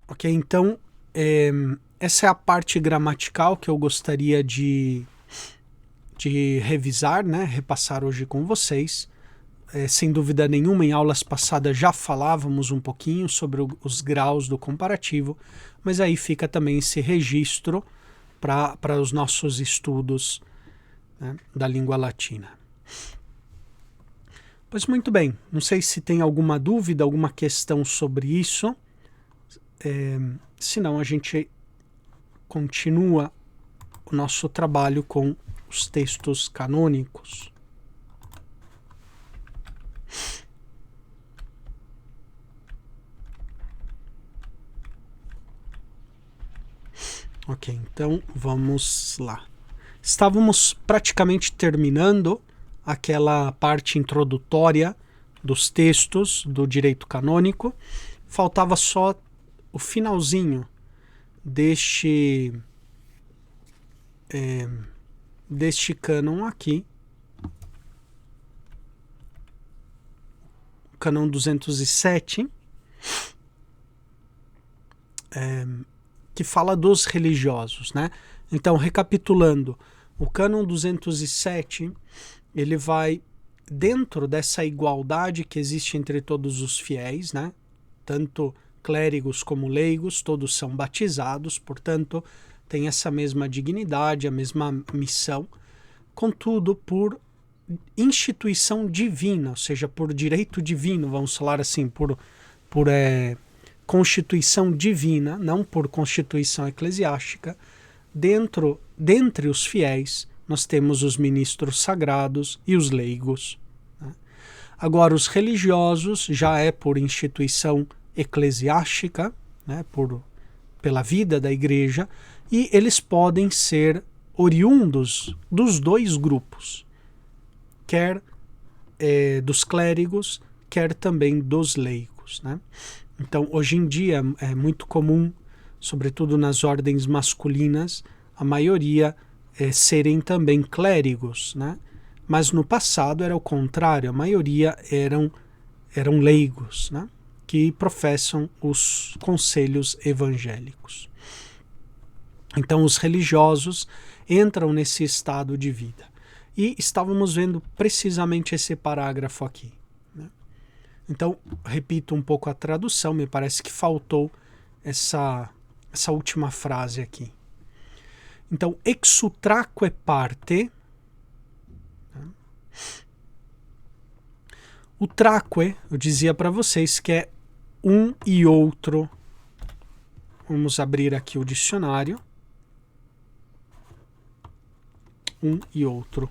Ok, então essa é a parte gramatical que eu gostaria de revisar, né? Repassar hoje com vocês. Sem dúvida nenhuma, em aulas passadas já falávamos um pouquinho sobre os graus do comparativo, mas aí fica também esse registro para os nossos estudos, né, da língua latina. Pois muito bem, não sei se tem alguma dúvida, alguma questão sobre isso. Senão a gente continua o nosso trabalho com os textos canônicos. Ok, então vamos lá. Estávamos praticamente terminando aquela parte introdutória dos textos do direito canônico. Faltava só o finalzinho deste cânon aqui, o cânon 207, que fala dos religiosos, né? Então, recapitulando, o cânon 207, ele vai dentro dessa igualdade que existe entre todos os fiéis, né? Tanto clérigos como leigos, todos são batizados, portanto, tem essa mesma dignidade, a mesma missão, contudo, por instituição divina, ou seja, por direito divino, vamos falar assim, por constituição divina, não por constituição eclesiástica, dentre os fiéis, nós temos os ministros sagrados e os leigos. Né? Agora, os religiosos já é por instituição eclesiástica, né, pela vida da igreja, e eles podem ser oriundos dos dois grupos, quer dos clérigos, quer também dos leigos. Né? Então, hoje em dia é muito comum, sobretudo nas ordens masculinas, a maioria serem também clérigos, né? Mas no passado era o contrário, a maioria eram leigos, né? Que professam os conselhos evangélicos. Então, os religiosos entram nesse estado de vida. E estávamos vendo precisamente esse parágrafo aqui. Né? Então, repito um pouco a tradução, me parece que faltou essa última frase aqui. Então, exutraque parte. O traque, eu dizia para vocês que é um e outro. Vamos abrir aqui o dicionário. Um e outro.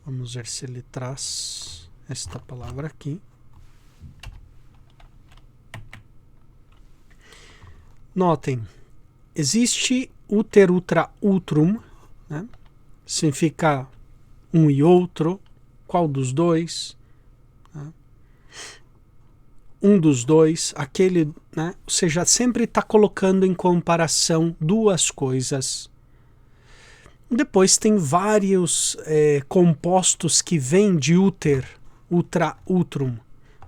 Vamos ver se ele traz esta palavra aqui. Notem, existe uter, ultra, utrum, né? Significa um e outro, qual dos dois? Né? Um dos dois, aquele, né? Ou seja, sempre está colocando em comparação duas coisas. Depois tem vários compostos que vêm de uter, ultra, utrum.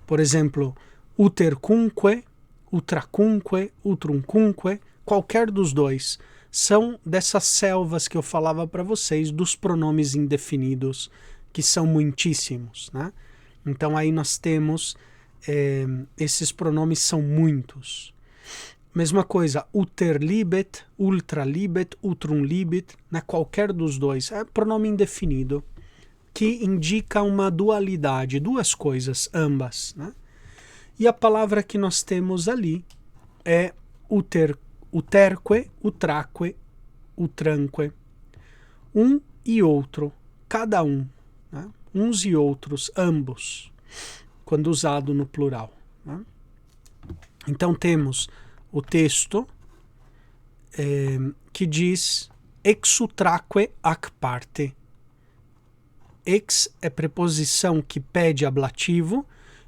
Por exemplo, utercunque, ultracunque, utrumcunque, qualquer dos dois. São dessas selvas que eu falava para vocês, dos pronomes indefinidos, que são muitíssimos. Né? Então aí nós temos, esses pronomes são muitos. Mesma coisa, uter libet, ultra libet, utrum libet, né? Qualquer dos dois. É pronome indefinido, que indica uma dualidade, duas coisas, ambas. Né? E a palavra que nós temos ali é uterque, utraque, utranque. Um e outro, cada um. Né? Uns e outros, ambos, quando usado no plural. Né? Então temos o texto que diz exutraque ac parte. Ex é preposição que pede ablativo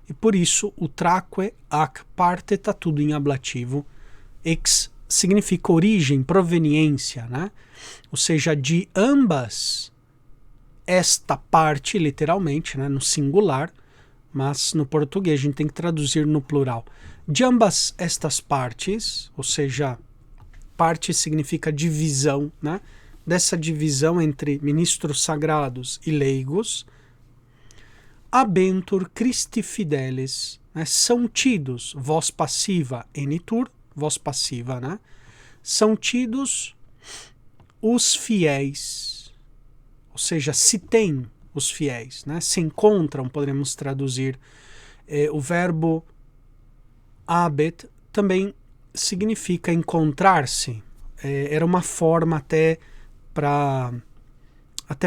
E por isso o traque, ac, parte está tudo em ablativo. Ex significa origem, proveniência, né? Ou seja, de ambas esta parte, literalmente, né, no singular, mas no português a gente tem que traduzir no plural. De ambas estas partes, ou seja, parte significa divisão, né? Dessa divisão entre ministros sagrados e leigos, habentur Christi fideles, né? São tidos, voz passiva, enitur, voz passiva, né? São tidos os fiéis, ou seja, se tem os fiéis, né? Se encontram, poderíamos traduzir. O verbo habet também significa encontrar-se. Era uma forma até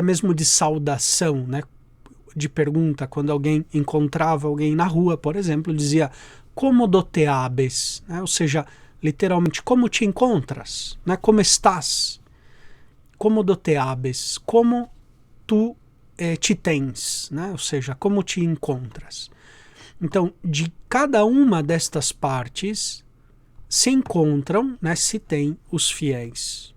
mesmo de saudação, né? De pergunta, quando alguém encontrava alguém na rua, por exemplo, dizia como te habes, né? Ou seja, literalmente, como te encontras, né? Como estás? Como te habes, como tu te tens, né? Ou seja, como te encontras. Então, de cada uma destas partes se encontram, né, se tem os fiéis.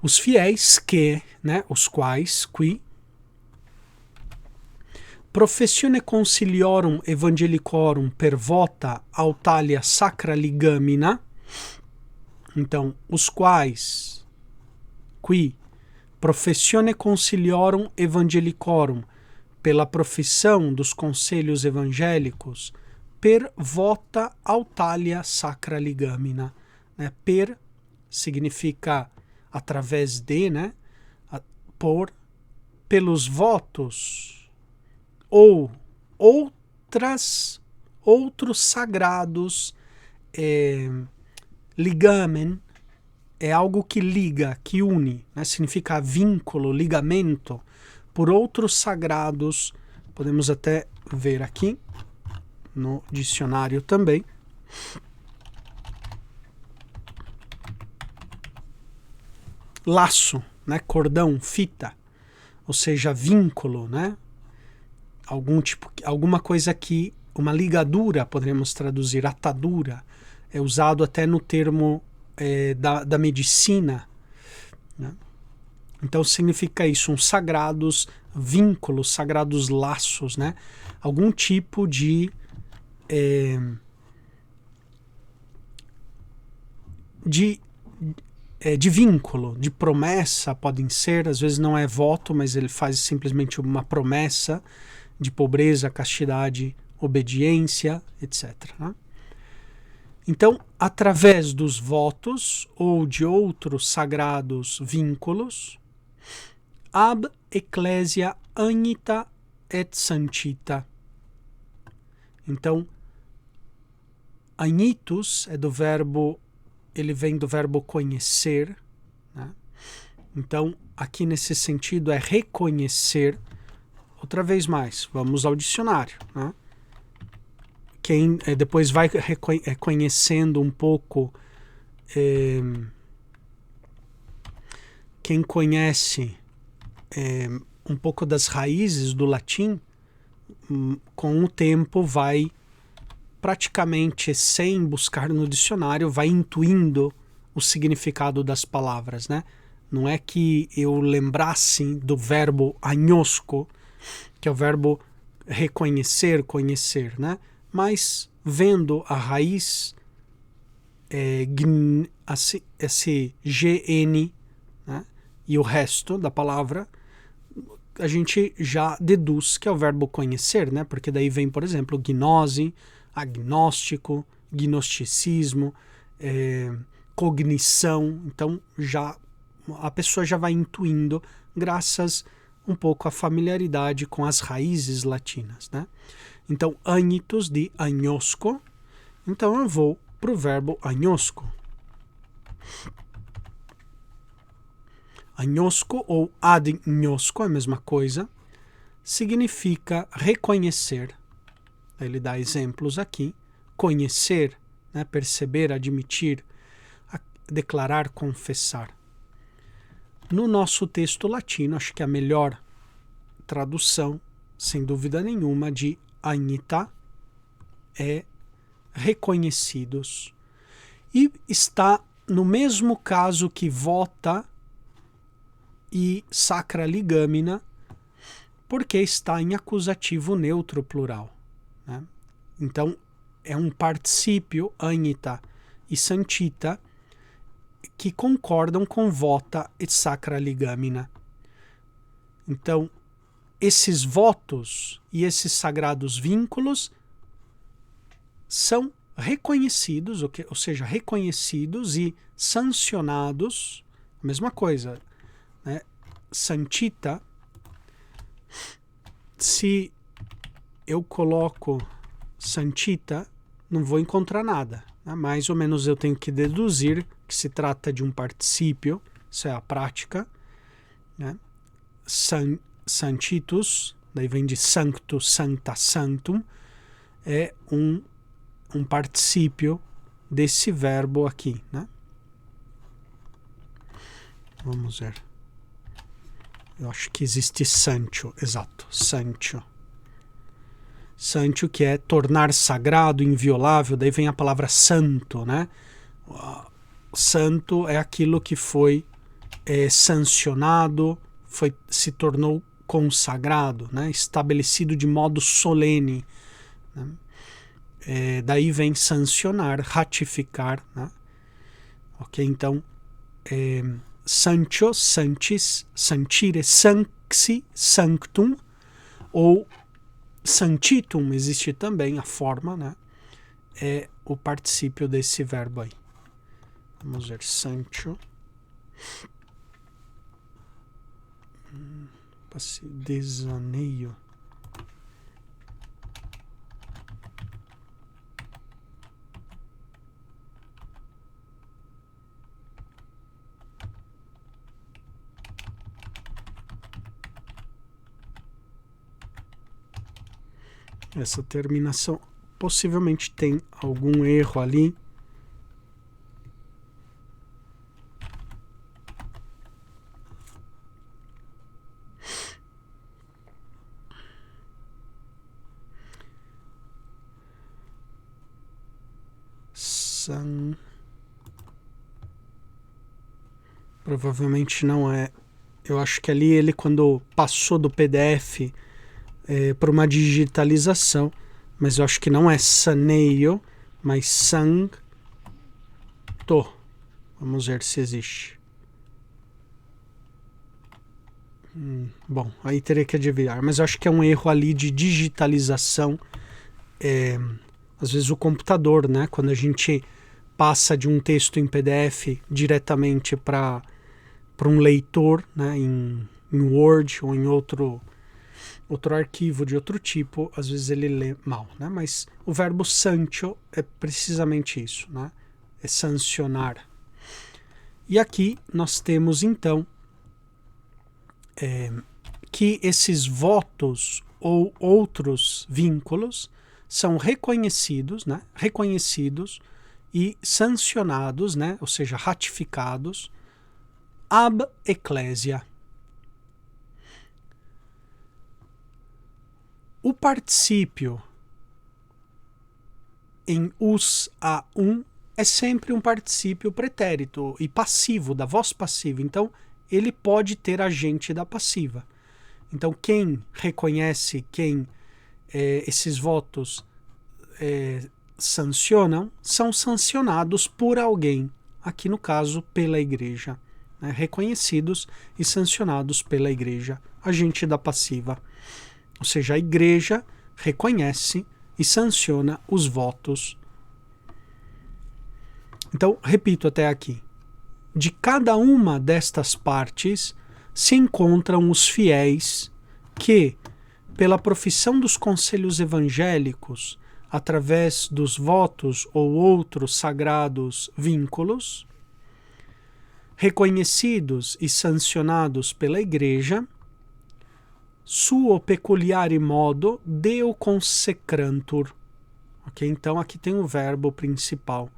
Os fiéis que, né, os quais, qui, professione conciliorum evangelicorum per vota autalia sacra ligamina. Então, os quais, qui, professione conciliorum evangelicorum, pela profissão dos conselhos evangélicos, per vota autalia sacra ligamina. Né? Per significa através de, né? Pelos votos ou outros sagrados, ligamen é algo que liga, que une, né? Significa vínculo, ligamento, por outros sagrados, podemos até ver aqui no dicionário também. Laço, né? Cordão, fita, ou seja, vínculo, né? Alguma coisa que, uma ligadura, poderíamos traduzir, atadura, é usado até no termo da medicina, né? Então significa isso, uns sagrados vínculos, sagrados laços, né? Algum tipo de vínculo, de promessa, podem ser, às vezes não é voto, mas ele faz simplesmente uma promessa de pobreza, castidade, obediência, etc. Né? Então, através dos votos ou de outros sagrados vínculos, ab ecclesia agnita et sancita. Então, agnitus é do verbo, ele vem do verbo conhecer, né? Então, aqui nesse sentido é reconhecer. Outra vez mais, vamos ao dicionário, né? Quem depois vai conhecendo um pouco, quem conhece um pouco das raízes do latim, com o tempo vai praticamente, sem buscar no dicionário, vai intuindo o significado das palavras, né? Não é que eu lembrasse do verbo agnosco, que é o verbo reconhecer, conhecer, né? Mas vendo a raiz, esse GN, né? E o resto da palavra, a gente já deduz que é o verbo conhecer, né? Porque daí vem, por exemplo, gnose, agnóstico, gnosticismo, cognição. Então a pessoa já vai intuindo, graças um pouco à familiaridade com as raízes latinas, né? Então, agnitus de agnosco. Então eu vou para o verbo agnosco. Agnosco ou adgnosco é a mesma coisa. Significa reconhecer. Ele dá exemplos aqui. Conhecer, né? Perceber, admitir, declarar, confessar. No nosso texto latino, acho que a melhor tradução sem dúvida nenhuma, de Anyita, é reconhecidos. E está no mesmo caso que Vota e Sacra Ligamina, porque está em acusativo neutro plural, né? Então, é um particípio, Anyita e Santita, que concordam com Vota e Sacra Ligamina. Então, esses votos e esses sagrados vínculos são reconhecidos, ou seja, reconhecidos e sancionados, a mesma coisa, né? Santita, se eu coloco Santita, não vou encontrar nada, né? Mais ou menos eu tenho que deduzir que se trata de um particípio, isso é a prática, né? Sanctitus, daí vem de sanctus, sancta, sanctum, é um particípio desse verbo aqui, né? Vamos ver. Eu acho que existe sancho, exato, sancho. Sancho, que é tornar sagrado, inviolável, daí vem a palavra santo, né? Santo é aquilo que foi sancionado, se tornou consagrado, né? Estabelecido de modo solene, né? Daí vem sancionar, ratificar, né? Ok, então sancho, santis, santire, sanxi, sanctum, ou sanctitum, existe também a forma, né? É o particípio desse verbo aí. Vamos ver, sancho. Desaneio. Essa terminação possivelmente tem algum erro ali. Provavelmente não é. Eu acho que ali ele, quando passou do PDF para uma digitalização, mas eu acho que não é saneio, mas sancto. Vamos ver se existe. Bom, aí teria que adivinhar, mas eu acho que é um erro ali de digitalização. Às vezes o computador, né, quando a gente passa de um texto em PDF diretamente para um leitor, né, em Word ou em outro arquivo de outro tipo, às vezes ele lê mal, né? Mas o verbo sancho é precisamente isso, né? É sancionar. E aqui nós temos então que esses votos ou outros vínculos são reconhecidos, né? Reconhecidos e sancionados, né? Ou seja, ratificados ab ecclesia. O particípio em us a é sempre um particípio pretérito e passivo, da voz passiva. Então, ele pode ter agente da passiva. Então, quem reconhece, esses votos sancionam, são sancionados por alguém. Aqui, no caso, pela igreja. Né? Reconhecidos e sancionados pela igreja. Agente da passiva. Ou seja, a igreja reconhece e sanciona os votos. Então, repito até aqui. De cada uma destas partes se encontram os fiéis que, pela profissão dos conselhos evangélicos, através dos votos ou outros sagrados vínculos, reconhecidos e sancionados pela igreja, suo peculiare modo deo consecrantur. Ok? Então aqui tem o verbo principal,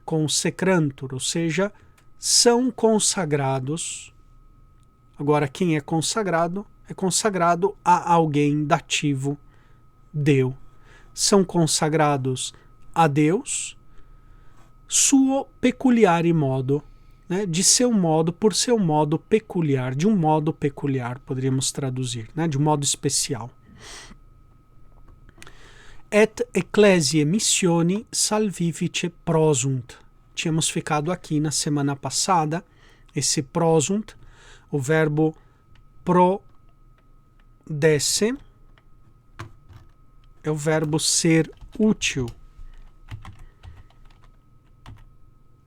consecrantur, ou seja, são consagrados. Agora, quem é consagrado é consagrado a alguém dativo, Deu. São consagrados a Deus, suo peculiare modo, né, de seu modo, por seu modo peculiar, de um modo peculiar, poderíamos traduzir, né, de um modo especial. Et ecclesiae missioni salvifice prosunt. Tínhamos ficado aqui na semana passada, esse prosunt, o verbo prodesse, é o verbo ser útil.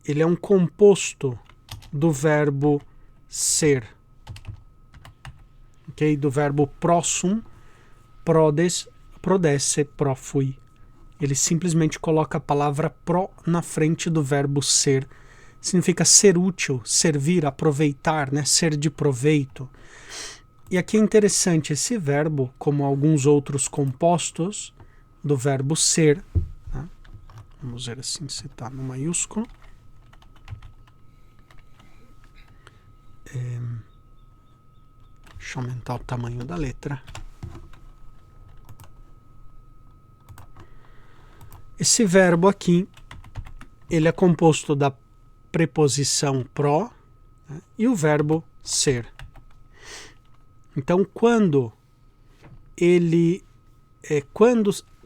Ele é um composto do verbo ser, ok? Do verbo prosum, prodesse, profui. Ele simplesmente coloca a palavra pro na frente do verbo ser. Significa ser útil, servir, aproveitar, né? Ser de proveito. E aqui é interessante, esse verbo, como alguns outros compostos do verbo ser, né? Vamos ver assim se está no maiúsculo. Deixa eu aumentar o tamanho da letra. Esse verbo aqui, ele é composto da preposição pro, né, e o verbo ser. Então, quando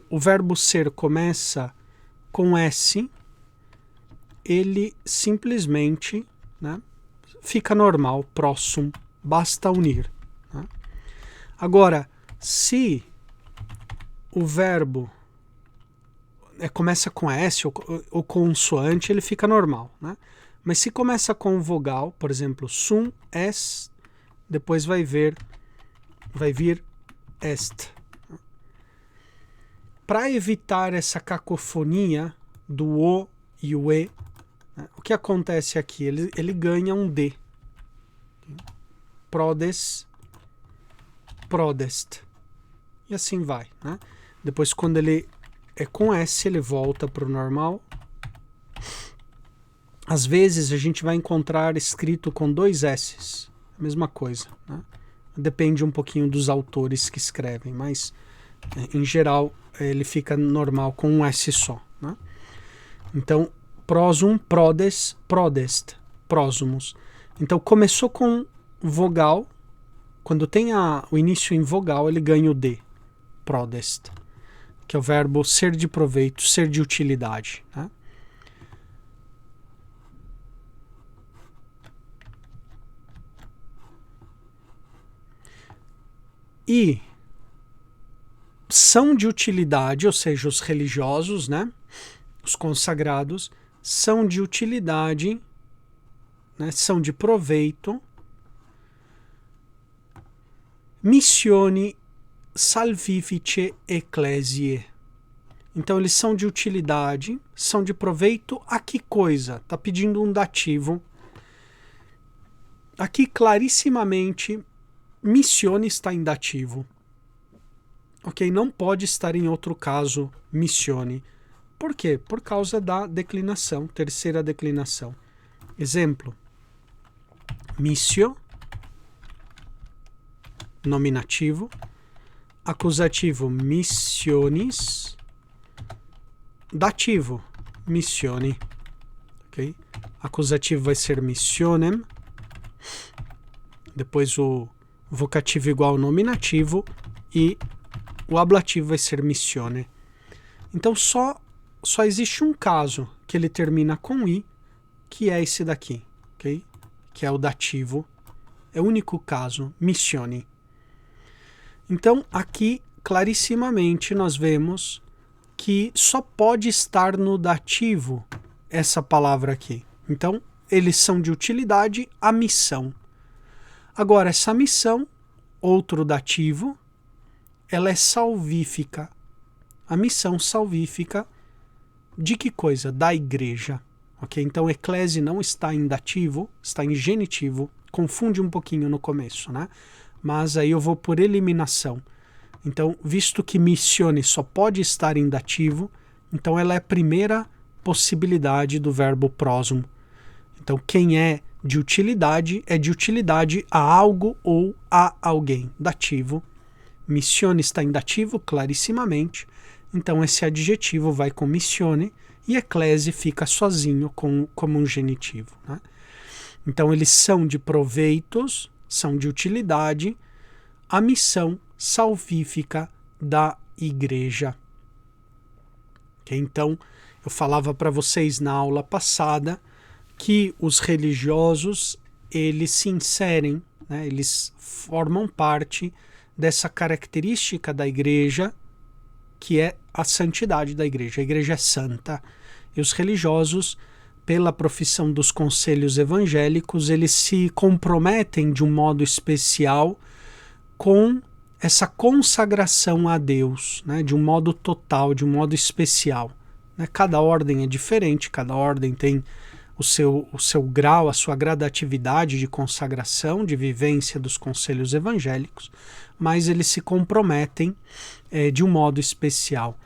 o verbo ser começa com S, ele simplesmente, né, fica normal, próximo, basta unir. Né? Agora, se o verbo começa com S ou consoante, ele fica normal. Né? Mas se começa com vogal, por exemplo, sum, est, depois vai vir est. Para evitar essa cacofonia do O e o E, né, o que acontece aqui? Ele ganha um D. Prodes, prodest. E assim vai. Né? Depois, quando ele é com S, ele volta para o normal. Às vezes, a gente vai encontrar escrito com 2 S's. A mesma coisa. Né? Depende um pouquinho dos autores que escrevem, mas, em geral, ele fica normal com um S só. Né? Então, prosum, prodes, prodest, prósumos. Então, começou com vogal. Quando tem o início em vogal, ele ganha o D, prodest, que é o verbo ser de proveito, ser de utilidade. Né? E são de utilidade, ou seja, os religiosos, né? Os consagrados, são de utilidade, né? São de proveito. Missioni salvifice ecclesiae. Então, eles são de utilidade, são de proveito a que coisa? Está pedindo um dativo. Aqui, clarissimamente, missione está em dativo. Ok? Não pode estar em outro caso missione. Por quê? Por causa da declinação, terceira declinação. Exemplo. Missio, nominativo. Acusativo, missionis. Dativo, missione. Ok? Acusativo vai ser missionem. Depois o vocativo igual ao nominativo e o ablativo vai ser missione. Então só existe um caso que ele termina com i, que é esse daqui, ok? Que é o dativo. É o único caso, missione. Então aqui clarissimamente nós vemos que só pode estar no dativo essa palavra aqui. Então eles são de utilidade a missão. Agora, essa missão, outro dativo, ela é salvífica. A missão salvífica de que coisa? Da igreja. Ok? Então, eclese não está em dativo, está em genitivo. Confunde um pouquinho no começo, né? Mas aí eu vou por eliminação. Então, visto que missione só pode estar em dativo, então ela é a primeira possibilidade do verbo próximo. Então, quem é de utilidade é de utilidade a algo ou a alguém. Dativo. Missione está em dativo, clarissimamente. Então esse adjetivo vai com missione e eclese fica sozinho como um genitivo. Né? Então eles são de proveitos, são de utilidade, a missão salvífica da igreja. Okay? Então, eu falava para vocês na aula passada que os religiosos, eles se inserem, né? Eles formam parte dessa característica da igreja, que é a santidade da igreja. A igreja é santa. E os religiosos, pela profissão dos conselhos evangélicos, eles se comprometem de um modo especial com essa consagração a Deus, né, de um modo total, de um modo especial. Né? Cada ordem é diferente, cada ordem tem o seu grau, a sua gradatividade de consagração, de vivência dos conselhos evangélicos, mas eles se comprometem de um modo especial.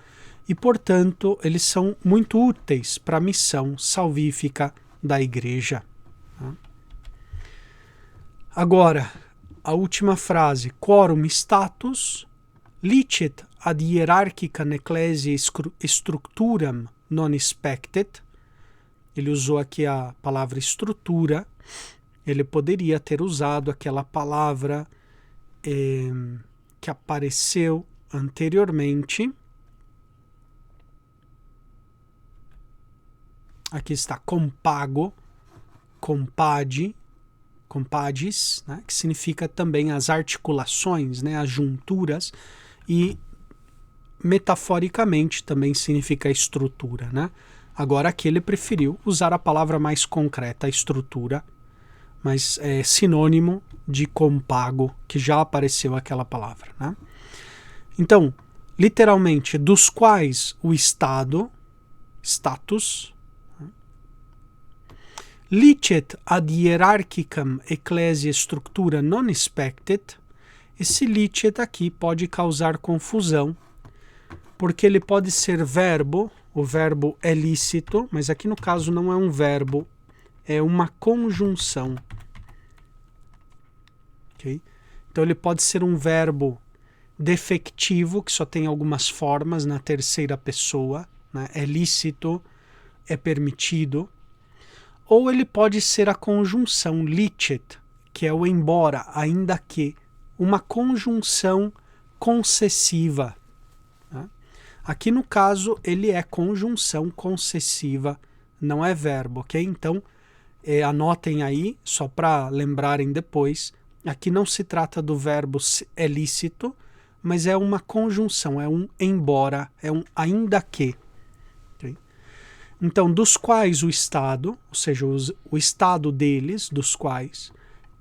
E, portanto, eles são muito úteis para a missão salvífica da igreja. Agora, a última frase, quorum status, licet ad hierarchicam ecclesiae structuram non spectet. Ele usou aqui a palavra estrutura, ele poderia ter usado aquela palavra que apareceu anteriormente. Aqui está compago, compade, compadis, né, que significa também as articulações, né, as junturas, e metaforicamente também significa estrutura. Né? Agora aqui ele preferiu usar a palavra mais concreta, a estrutura, mas é sinônimo de compago, que já apareceu aquela palavra. Né? Então, literalmente, dos quais o Estado, status, licet ad hierarchicam ecclesiae structura non spectet. Esse licet aqui pode causar confusão, porque ele pode ser verbo, o verbo é lícito, mas aqui no caso não é um verbo, é uma conjunção. Okay? Então ele pode ser um verbo defectivo, que só tem algumas formas na terceira pessoa, né? É lícito, é permitido. Ou ele pode ser a conjunção licet, que é o embora, ainda que, uma conjunção concessiva. Né? Aqui no caso ele é conjunção concessiva, não é verbo, ok? Então anotem aí, só para lembrarem depois, aqui não se trata do verbo é lícito, mas é uma conjunção, é um embora, é um ainda que. Então, dos quais o Estado, ou seja, o Estado deles, dos quais,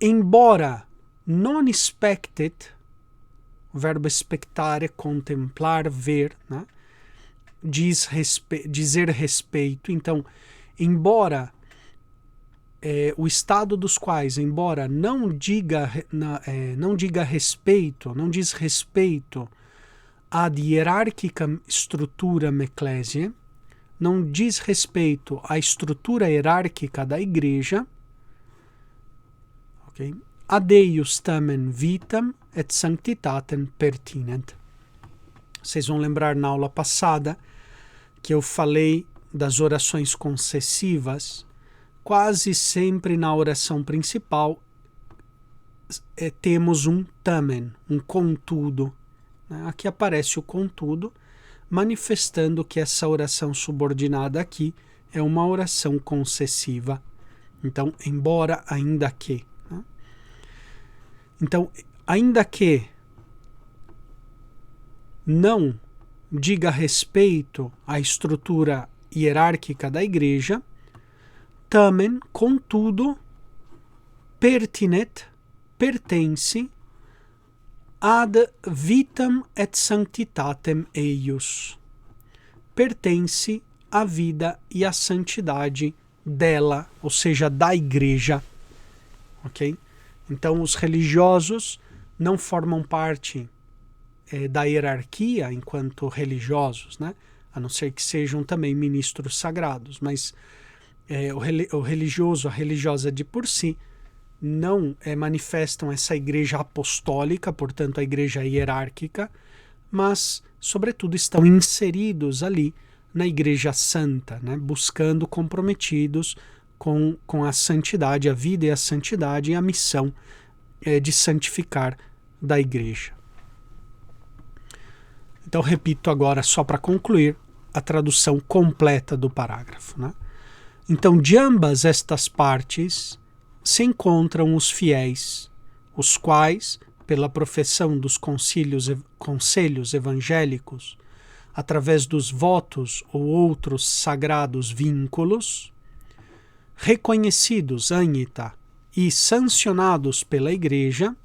embora non spectet, o verbo expectare, contemplar, ver, né? Dizer respeito. Então, embora o Estado dos quais, embora não diga respeito, não diz respeito ad hierarchicam structuram ecclesiae, não diz respeito à estrutura hierárquica da igreja, okay? Ad eius tamen vitam et sanctitatem pertinent. Vocês vão lembrar na aula passada que eu falei das orações concessivas. Quase sempre na oração principal temos um tamen, um contudo. Né? Aqui aparece o contudo, manifestando que essa oração subordinada aqui é uma oração concessiva. Então, embora, ainda que. Né? Então, ainda que não diga respeito à estrutura hierárquica da igreja, tamen, contudo, pertinet, pertence ad vitam et sanctitatem eius. Pertence à vida e à santidade dela, ou seja, da igreja. Ok? Então, os religiosos não formam parte da hierarquia enquanto religiosos, né? A não ser que sejam também ministros sagrados, mas o religioso, a religiosa de por si, não manifestam essa igreja apostólica, portanto a igreja hierárquica, mas, sobretudo, estão inseridos ali na igreja santa, né, buscando, comprometidos com a santidade, a vida e a santidade e a missão de santificar da igreja. Então, repito agora, só para concluir, a tradução completa do parágrafo, né? Então, de ambas estas partes se encontram os fiéis, os quais, pela profissão dos conselhos evangélicos, através dos votos ou outros sagrados vínculos, reconhecidos ânita e sancionados pela Igreja,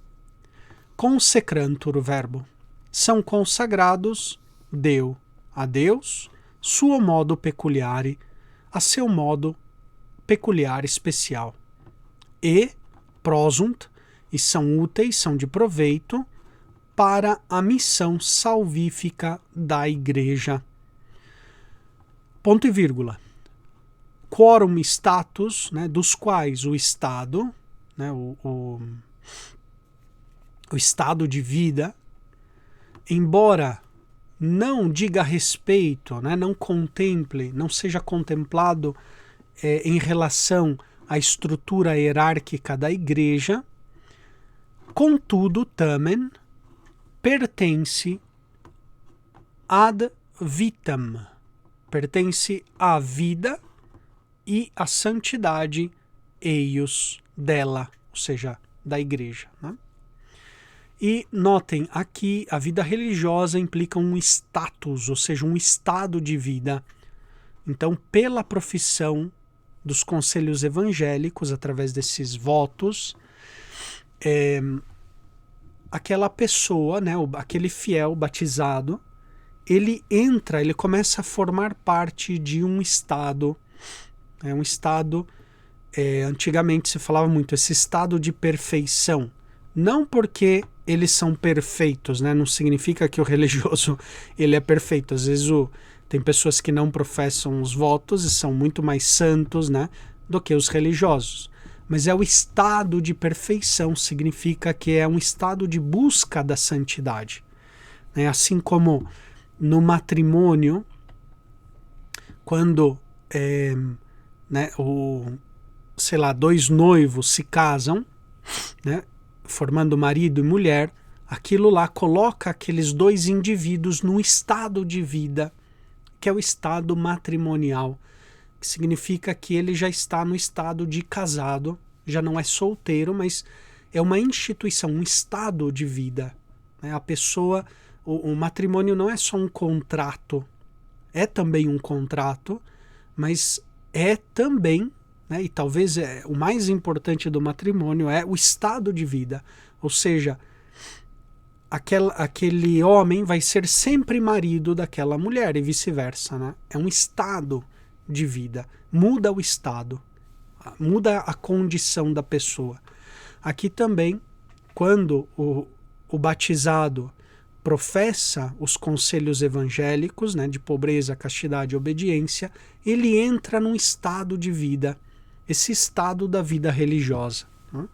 consecrantur verbo, são consagrados Deu a Deus, suo modo peculiare, a seu modo peculiar especial, e prosunt, e são úteis, são de proveito, para a missão salvífica da Igreja. Ponto e vírgula. Quorum status, né, dos quais o Estado, né, o estado de vida, embora não diga respeito, né, não contemple, não seja contemplado em relação à estrutura hierárquica da Igreja, contudo, tamen, pertence ad vitam, pertence à vida e à santidade eius dela, ou seja, da Igreja, né? E notem, aqui a vida religiosa implica um status, ou seja, um estado de vida. Então, pela profissão dos conselhos evangélicos, através desses votos, aquela pessoa, né, aquele fiel batizado, ele começa a formar parte de um estado. Um estado, antigamente se falava muito, esse estado de perfeição. Não porque eles são perfeitos, né? Não significa que o religioso ele é perfeito. Às vezes tem pessoas que não professam os votos e são muito mais santos, né, do que os religiosos. Mas é o estado de perfeição, significa que é um estado de busca da santidade. Né? Assim como no matrimônio, quando né, dois noivos se casam, né, formando marido e mulher, aquilo lá coloca aqueles dois indivíduos num estado de vida, que é o estado matrimonial, que significa que ele já está no estado de casado, já não é solteiro, mas é uma instituição, um estado de vida. Né? A pessoa, o matrimônio não é só um contrato, é também um contrato, mas é também, né, e talvez o mais importante do matrimônio é o estado de vida, ou seja, aquele homem vai ser sempre marido daquela mulher e vice-versa, né? É um estado de vida, muda o estado, muda a condição da pessoa. Aqui também, quando o batizado professa os conselhos evangélicos, né, de pobreza, castidade e obediência, ele entra num estado de vida, esse estado da vida religiosa, né,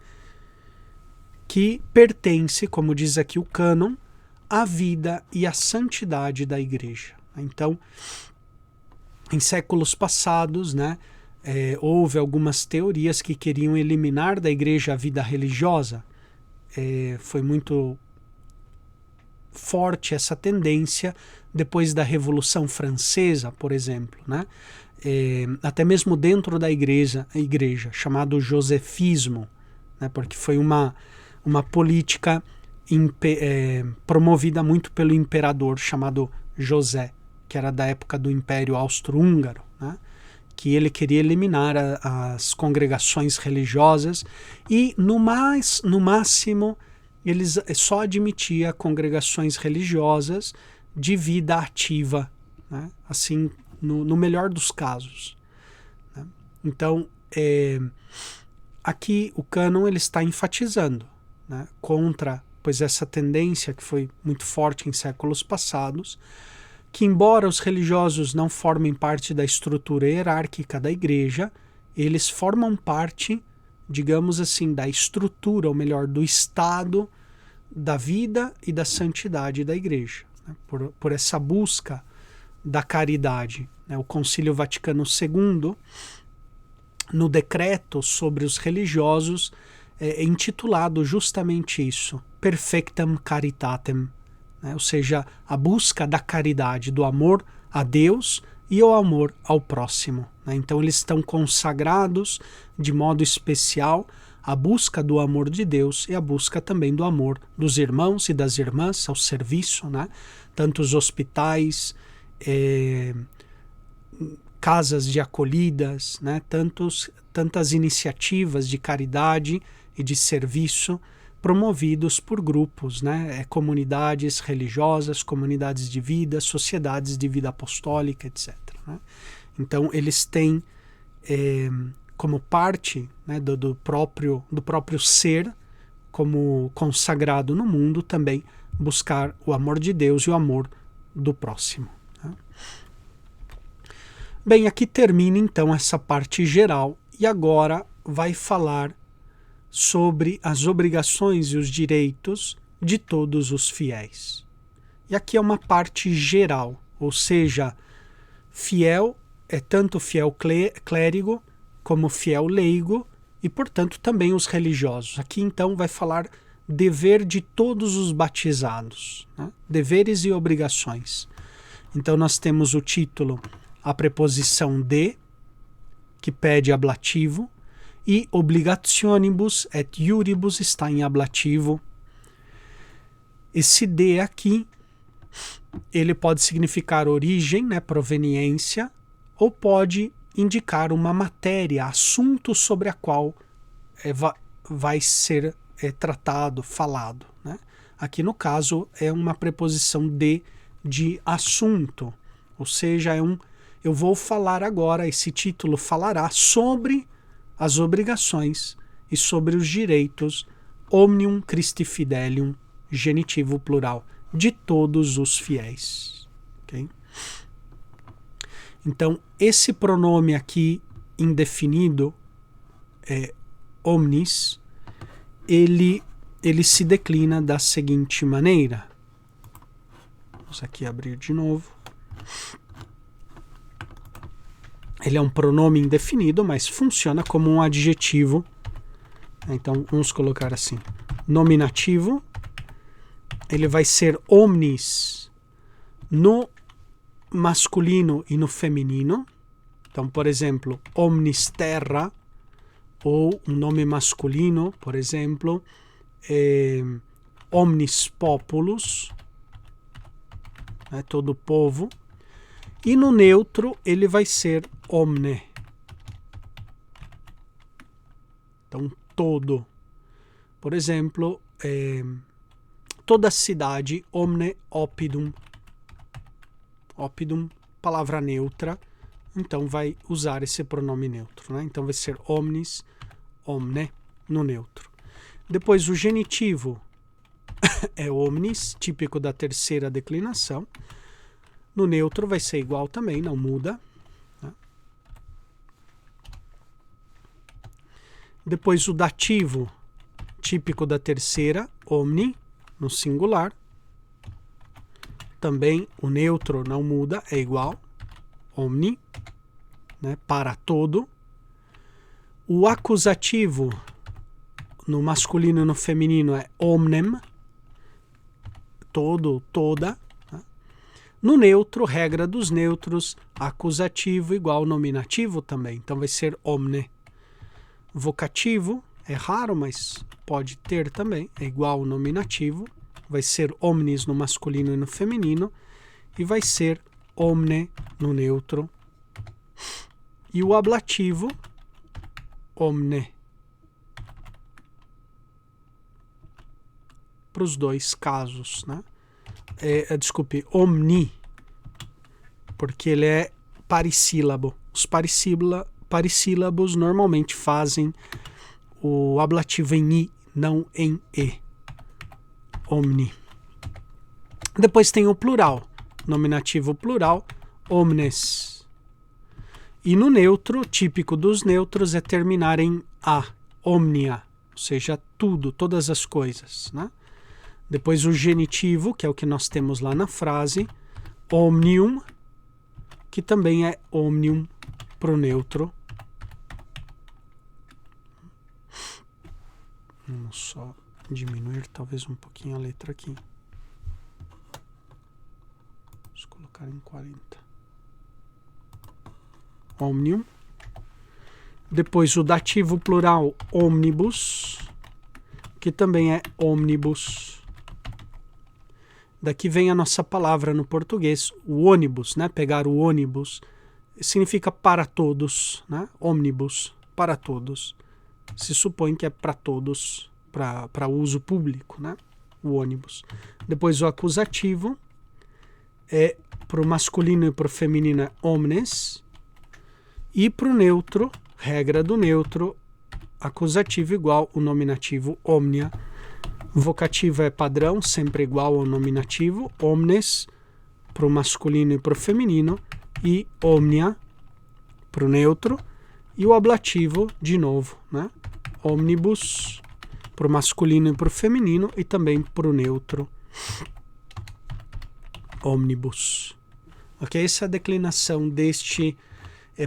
que pertence, como diz aqui o cânon, à vida e à santidade da Igreja. Então, em séculos passados, né, houve algumas teorias que queriam eliminar da Igreja a vida religiosa. Foi muito forte essa tendência depois da Revolução Francesa, por exemplo, né? Até mesmo dentro da igreja chamado josefismo, né? Porque foi uma política promovida muito pelo imperador chamado José, que era da época do Império Austro-Húngaro, né? Que ele queria eliminar as congregações religiosas e no máximo eles só admitia congregações religiosas de vida ativa, né? Assim, no melhor dos casos, né? Então, aqui o cânon ele está enfatizando, né, contra essa tendência que foi muito forte em séculos passados, que embora os religiosos não formem parte da estrutura hierárquica da Igreja, eles formam parte, digamos assim, da estrutura, ou melhor, do estado da vida e da santidade da igreja, né? Por essa busca da caridade, né? O Concílio Vaticano II, no decreto sobre os religiosos, é intitulado justamente isso, Perfectam Caritatem, né? Ou seja, a busca da caridade, do amor a Deus e o amor ao próximo, né? Então eles estão consagrados de modo especial à busca do amor de Deus e à busca também do amor dos irmãos e das irmãs ao serviço, né? Tantos hospitais, casas de acolhidas, né? Tantas iniciativas de caridade e de serviço promovidos por grupos, né? Comunidades religiosas, comunidades de vida, sociedades de vida apostólica, etc., né? Então eles têm como parte, né, do próprio ser, como consagrado no mundo, também buscar o amor de Deus e o amor do próximo, né? Bem, aqui termina então essa parte geral e agora vai falar sobre as obrigações e os direitos de todos os fiéis. E aqui é uma parte geral, ou seja, fiel é tanto fiel clérigo como fiel leigo e, portanto, também os religiosos. Aqui então vai falar dever de todos os batizados, né? Deveres e obrigações. Então nós temos o título, a preposição de, que pede ablativo, e obligationibus et iuribus está em ablativo. Esse de aqui, ele pode significar origem, né, proveniência, ou pode indicar uma matéria, assunto sobre a qual vai ser tratado, falado, né? Aqui no caso é uma preposição de assunto, ou seja, eu vou falar agora, esse título falará sobre as obrigações e sobre os direitos omnium Christi fidelium, genitivo plural, de todos os fiéis. Okay? Então, esse pronome aqui indefinido, omnis, ele se declina da seguinte maneira. Vamos aqui abrir de novo. Ele é um pronome indefinido, mas funciona como um adjetivo. Então, vamos colocar assim. Nominativo, ele vai ser omnis no masculino e no feminino. Então, por exemplo, omnis terra, ou um nome masculino, por exemplo, omnis populus, né, todo o povo. E no neutro ele vai ser omne. Então, todo. Por exemplo, toda a cidade, omne oppidum. Oppidum, palavra neutra, então vai usar esse pronome neutro, né? Então vai ser omnis, omne, no neutro. Depois o genitivo é omnis, típico da terceira declinação. No neutro vai ser igual também, não muda, né? Depois o dativo, típico da terceira, omni, no singular. Também o neutro não muda, é igual, omni, né, para todo. O acusativo, no masculino e no feminino, é omnem, todo, toda. No neutro, regra dos neutros, acusativo igual nominativo também. Então vai ser omne. Vocativo é raro, mas pode ter também. É igual ao nominativo. Vai ser omnis no masculino e no feminino. E vai ser omne no neutro. E o ablativo, omne. Para os dois casos, né? Desculpe, omni, porque ele é parissílabo. Os parissílabos normalmente fazem o ablativo em i, não em e. Omni. Depois tem o plural, nominativo plural, omnes. E no neutro, típico dos neutros, é terminar em a, omnia, ou seja, tudo, todas as coisas, né? Depois o genitivo, que é o que nós temos lá na frase, omnium, que também é omnium para o neutro. Vamos só diminuir talvez um pouquinho a letra aqui. Vamos colocar em 40. Omnium. Depois o dativo plural omnibus, que também é omnibus. Daqui vem a nossa palavra no português, o ônibus, né? Pegar o ônibus significa para todos, né? Omnibus, para todos. Se supõe que é para todos, para uso público, né? O ônibus. Depois o acusativo é para o masculino e para o feminino é omnes. E para o neutro, regra do neutro, acusativo igual o nominativo omnia. Vocativo é padrão, sempre igual ao nominativo, omnes para o masculino e para o feminino, e omnia para o neutro. E o ablativo, de novo, né? Omnibus para o masculino e para o feminino, e também para o neutro. Omnibus. Ok? Essa é a declinação deste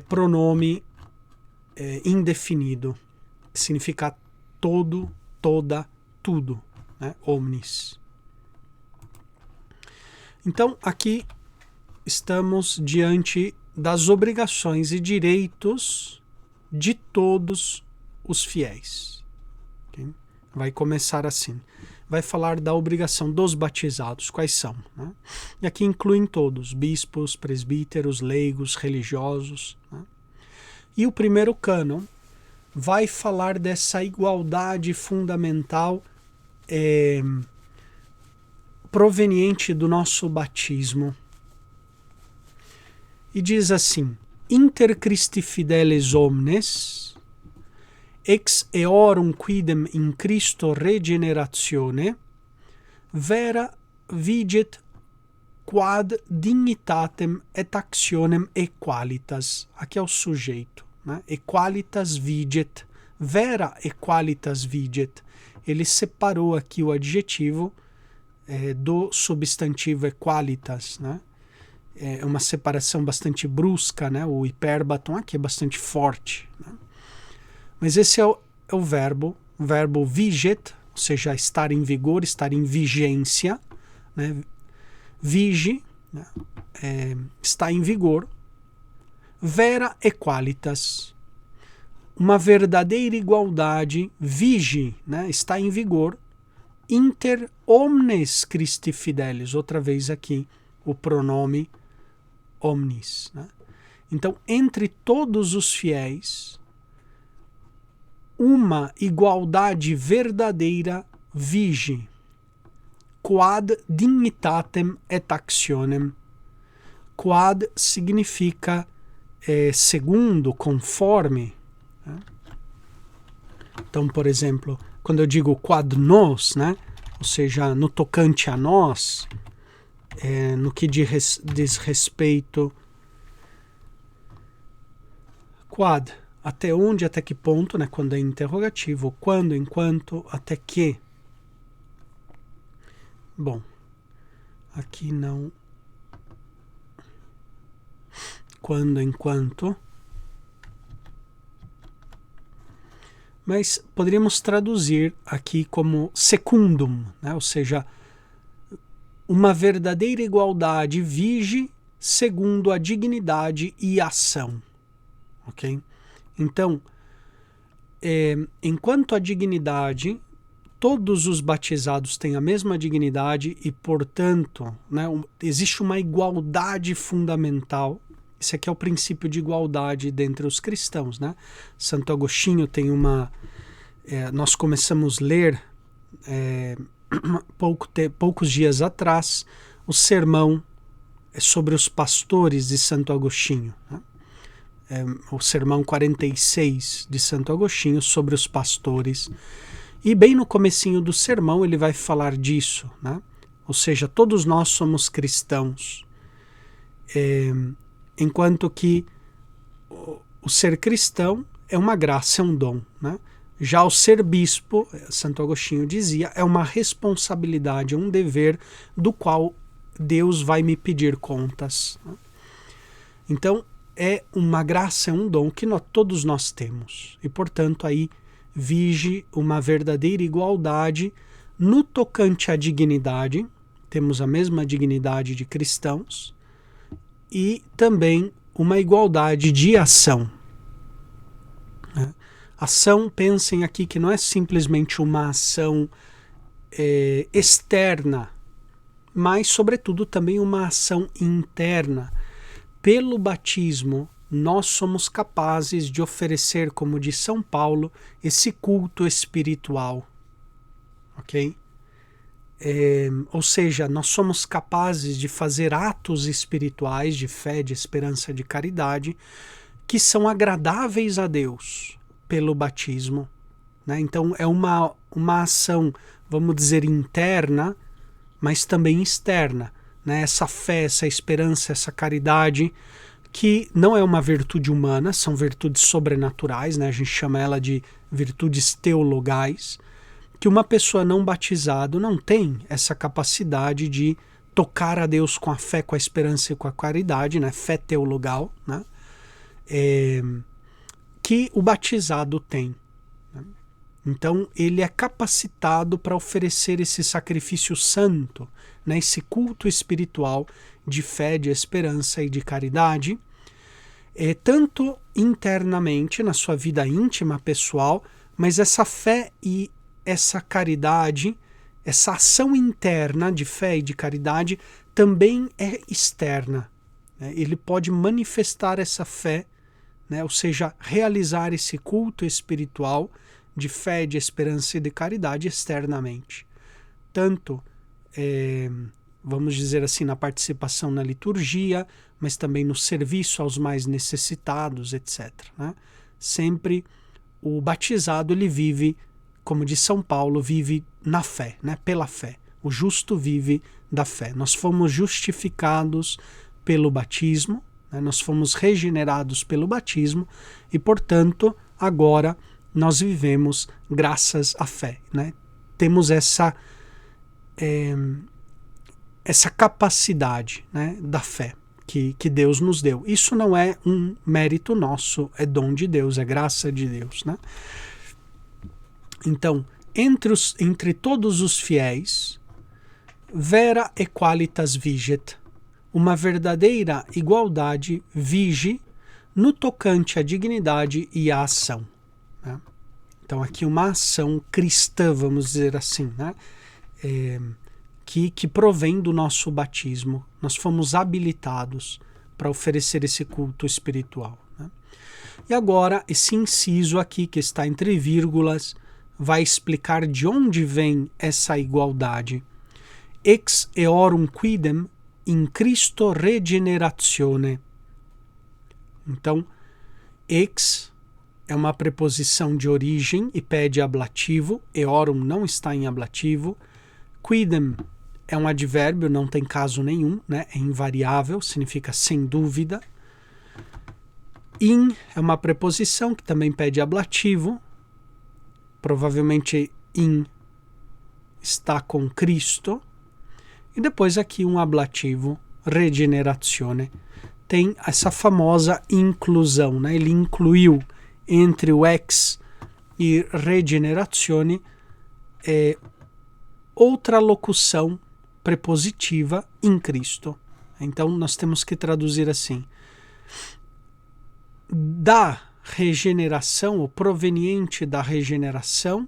pronome indefinido, que significa todo, toda, tudo, né? Omnis. Então, aqui estamos diante das obrigações e direitos de todos os fiéis. Okay? Vai começar assim. Vai falar da obrigação dos batizados, quais são, né? E aqui incluem todos, bispos, presbíteros, leigos, religiosos, né? E o primeiro cânon vai falar dessa igualdade fundamental proveniente do nosso batismo. E diz assim: Inter Christi fideles omnes, ex eorum quidem in Christo regeneratione, vera viget quad dignitatem et actionem equalitas. Aqui é o sujeito, né? Equalitas viget, vera equalitas viget. Ele separou aqui o adjetivo do substantivo equalitas, né? É uma separação bastante brusca, né? O hipérbaton aqui é bastante forte, né? Mas esse é o verbo viget, ou seja, estar em vigor, estar em vigência, né? Vige, né? Está em vigor. Vera equalitas, uma verdadeira igualdade, vige, né? Está em vigor. Inter omnes Christi fidelis, outra vez aqui o pronome omnis, né? Então, entre todos os fiéis, uma igualdade verdadeira vige, quad dignitatem et actionem. Quad significa segundo, conforme, né? Então, por exemplo, quando eu digo quad nos, né? Ou seja, no tocante a nós, no que diz respeito, quad, até onde, até que ponto, né? Quando é interrogativo, quando, enquanto, até que. Bom, aqui não. Quando, enquanto. Mas poderíamos traduzir aqui como secundum, né? Ou seja, uma verdadeira igualdade vige segundo a dignidade e ação. Ok? Então, enquanto a dignidade, todos os batizados têm a mesma dignidade e, portanto, né, existe uma igualdade fundamental. Esse aqui é o princípio de igualdade dentre os cristãos, né? Santo Agostinho tem uma... nós começamos a ler poucos dias atrás o sermão sobre os pastores de Santo Agostinho, né? O sermão 46 de Santo Agostinho sobre os pastores. E bem no comecinho do sermão ele vai falar disso, né? Ou seja, todos nós somos cristãos. Enquanto que o ser cristão é uma graça, é um dom, né? Já o ser bispo, Santo Agostinho dizia, é uma responsabilidade, é um dever do qual Deus vai me pedir contas, né? Então, é uma graça, é um dom que todos nós temos. E, portanto, aí vige uma verdadeira igualdade no tocante à dignidade. Temos a mesma dignidade de cristãos e também uma igualdade de ação. Ação, pensem aqui que não é simplesmente uma ação externa, mas, sobretudo, também uma ação interna. Pelo batismo, nós somos capazes de oferecer, como diz São Paulo, esse culto espiritual. Ok? Ou seja, nós somos capazes de fazer atos espirituais de fé, de esperança, de caridade, que são agradáveis a Deus pelo batismo, né? Então é uma ação, vamos dizer, interna, mas também externa, né? Essa fé, essa esperança, essa caridade, que não é uma virtude humana, são virtudes sobrenaturais, né? A gente chama ela de virtudes teologais, que uma pessoa não batizada não tem essa capacidade de tocar a Deus com a fé, com a esperança e com a caridade, né? Fé teologal, né? Que o batizado tem. Então, ele é capacitado para oferecer esse sacrifício santo, né? Esse culto espiritual de fé, de esperança e de caridade, tanto internamente, na sua vida íntima, pessoal, mas essa fé e essa caridade, essa ação interna de fé e de caridade também é externa, né? Ele pode manifestar essa fé, né? Ou seja, realizar esse culto espiritual de fé, de esperança e de caridade externamente. Tanto, vamos dizer assim, na participação na liturgia, mas também no serviço aos mais necessitados, etc., né? Sempre o batizado, ele vive, como diz São Paulo, vive na fé, né? Pela fé. O justo vive da fé. Nós fomos justificados pelo batismo, né? Nós fomos regenerados pelo batismo e, portanto, agora nós vivemos graças à fé, né? Temos essa capacidade, né, da fé que Deus nos deu. Isso não é um mérito nosso, é dom de Deus, é graça de Deus, né? Então, entre todos os fiéis, vera equalitas viget, uma verdadeira igualdade vige no tocante à dignidade e à ação, né? Então aqui uma ação cristã, vamos dizer assim, né? Que provém do nosso batismo. Nós fomos habilitados para oferecer esse culto espiritual, né? E agora esse inciso aqui, que está entre vírgulas, vai explicar de onde vem essa igualdade. Ex eorum quidem in Christo regeneratione. Então, ex é uma preposição de origem e pede ablativo. Eorum não está em ablativo. Quidem é um advérbio, não tem caso nenhum, né? É invariável, significa sem dúvida. In é uma preposição que também pede ablativo. Provavelmente in está com Cristo. E depois aqui um ablativo, regeneratione. Tem essa famosa inclusão, né? Ele incluiu entre o ex e regeneratione outra locução prepositiva in Cristo. Então nós temos que traduzir assim: da regeneração, ou proveniente da regeneração,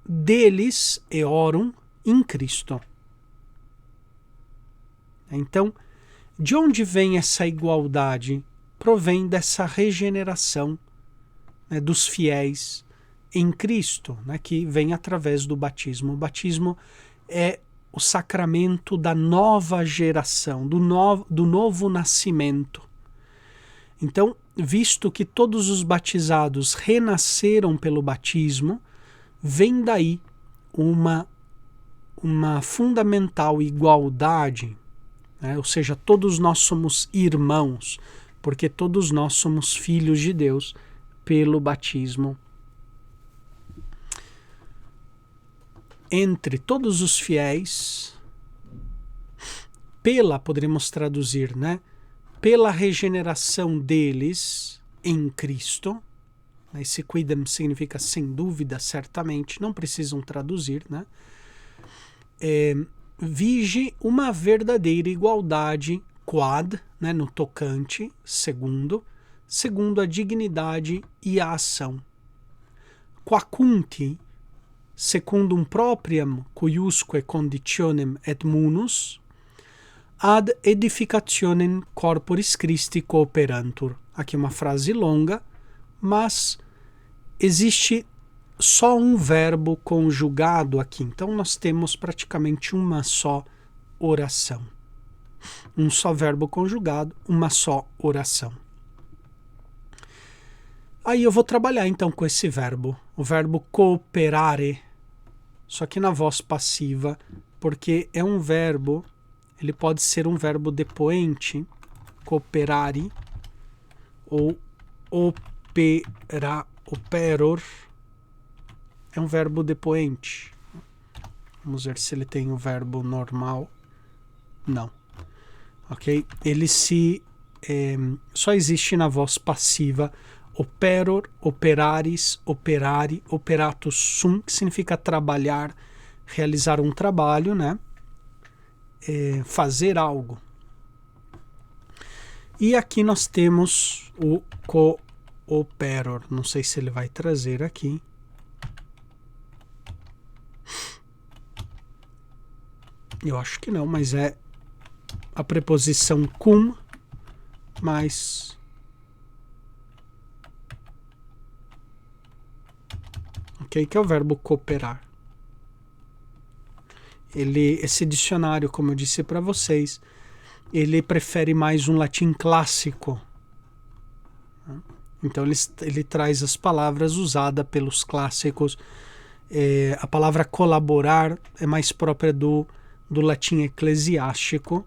deles eorum in Cristo. Então, de onde vem essa igualdade? Provém dessa regeneração, né, dos fiéis em Cristo, né, que vem através do batismo. O batismo é o sacramento da nova geração, do novo nascimento. Então, visto que todos os batizados renasceram pelo batismo, vem daí uma fundamental igualdade, né? Ou seja, todos nós somos irmãos, porque todos nós somos filhos de Deus pelo batismo. Entre todos os fiéis, poderíamos traduzir, né? Pela regeneração deles em Cristo. Esse quidem significa sem dúvida, certamente, não precisam traduzir, né? Vige uma verdadeira igualdade, quad, né, no tocante, segundo a dignidade e a ação. Quacunti, secundum propriam cuiusque conditionem et munus, ad edificationem corporis Christi cooperantur. Aqui uma frase longa, mas existe só um verbo conjugado aqui. Então nós temos praticamente uma só oração. Um só verbo conjugado, uma só oração. Aí eu vou trabalhar então com esse verbo, o verbo cooperare, só que na voz passiva, porque é um verbo, ele pode ser um verbo depoente, cooperare, ou operor, é um verbo depoente. Vamos ver se ele tem o verbo normal. Não. Ok? Ele só existe na voz passiva. Operor, operaris, operari, operatus sum, que significa trabalhar, realizar um trabalho, né? Fazer algo. E aqui nós temos o cooperor. Não sei se ele vai trazer aqui. Eu acho que não, mas é a preposição cum mais que é o verbo cooperar. Esse dicionário, como eu disse para vocês, ele prefere mais um latim clássico. Então ele traz as palavras usadas pelos clássicos. A palavra colaborar é mais própria do latim eclesiástico.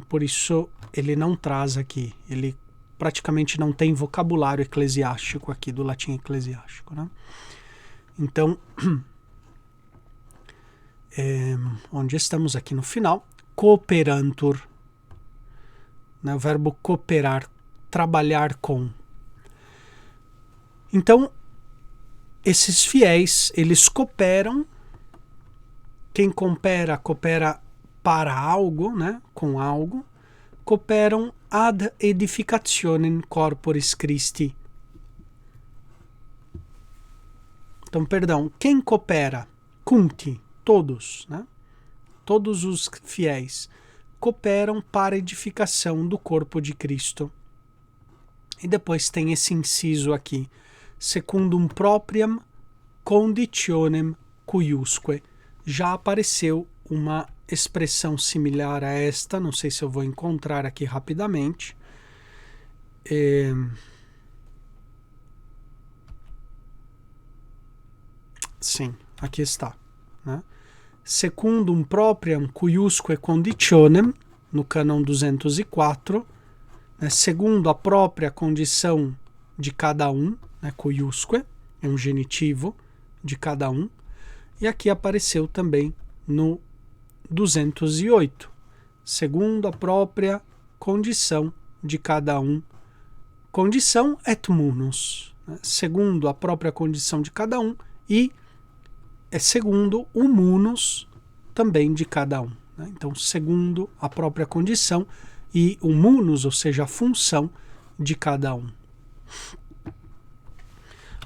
Por isso ele não traz aqui. Ele praticamente não tem vocabulário eclesiástico aqui, do latim eclesiástico, né? Então, onde estamos aqui no final, cooperantur, né? O verbo cooperar, trabalhar com. Então, esses fiéis, eles cooperam. Quem coopera para algo, né? Com algo. Cooperam ad edificationem corporis Christi. Então, perdão, quem coopera? Cunti, todos, né? Todos os fiéis cooperam para a edificação do corpo de Cristo. E depois tem esse inciso aqui, secundum propriam conditionem cuiusque. Já apareceu uma expressão similar a esta, não sei se eu vou encontrar aqui rapidamente. Sim, aqui está, né? Secundum propriam cuiusque conditionem, no cânon 204, né? Segundo a própria condição de cada um, né? Cuiusque é um genitivo de cada um, e aqui apareceu também no 208, segundo a própria condição de cada um. Condição et munus, né? Segundo a própria condição de cada um, e segundo o munus também de cada um, né? Então, segundo a própria condição e o munus, ou seja, a função de cada um.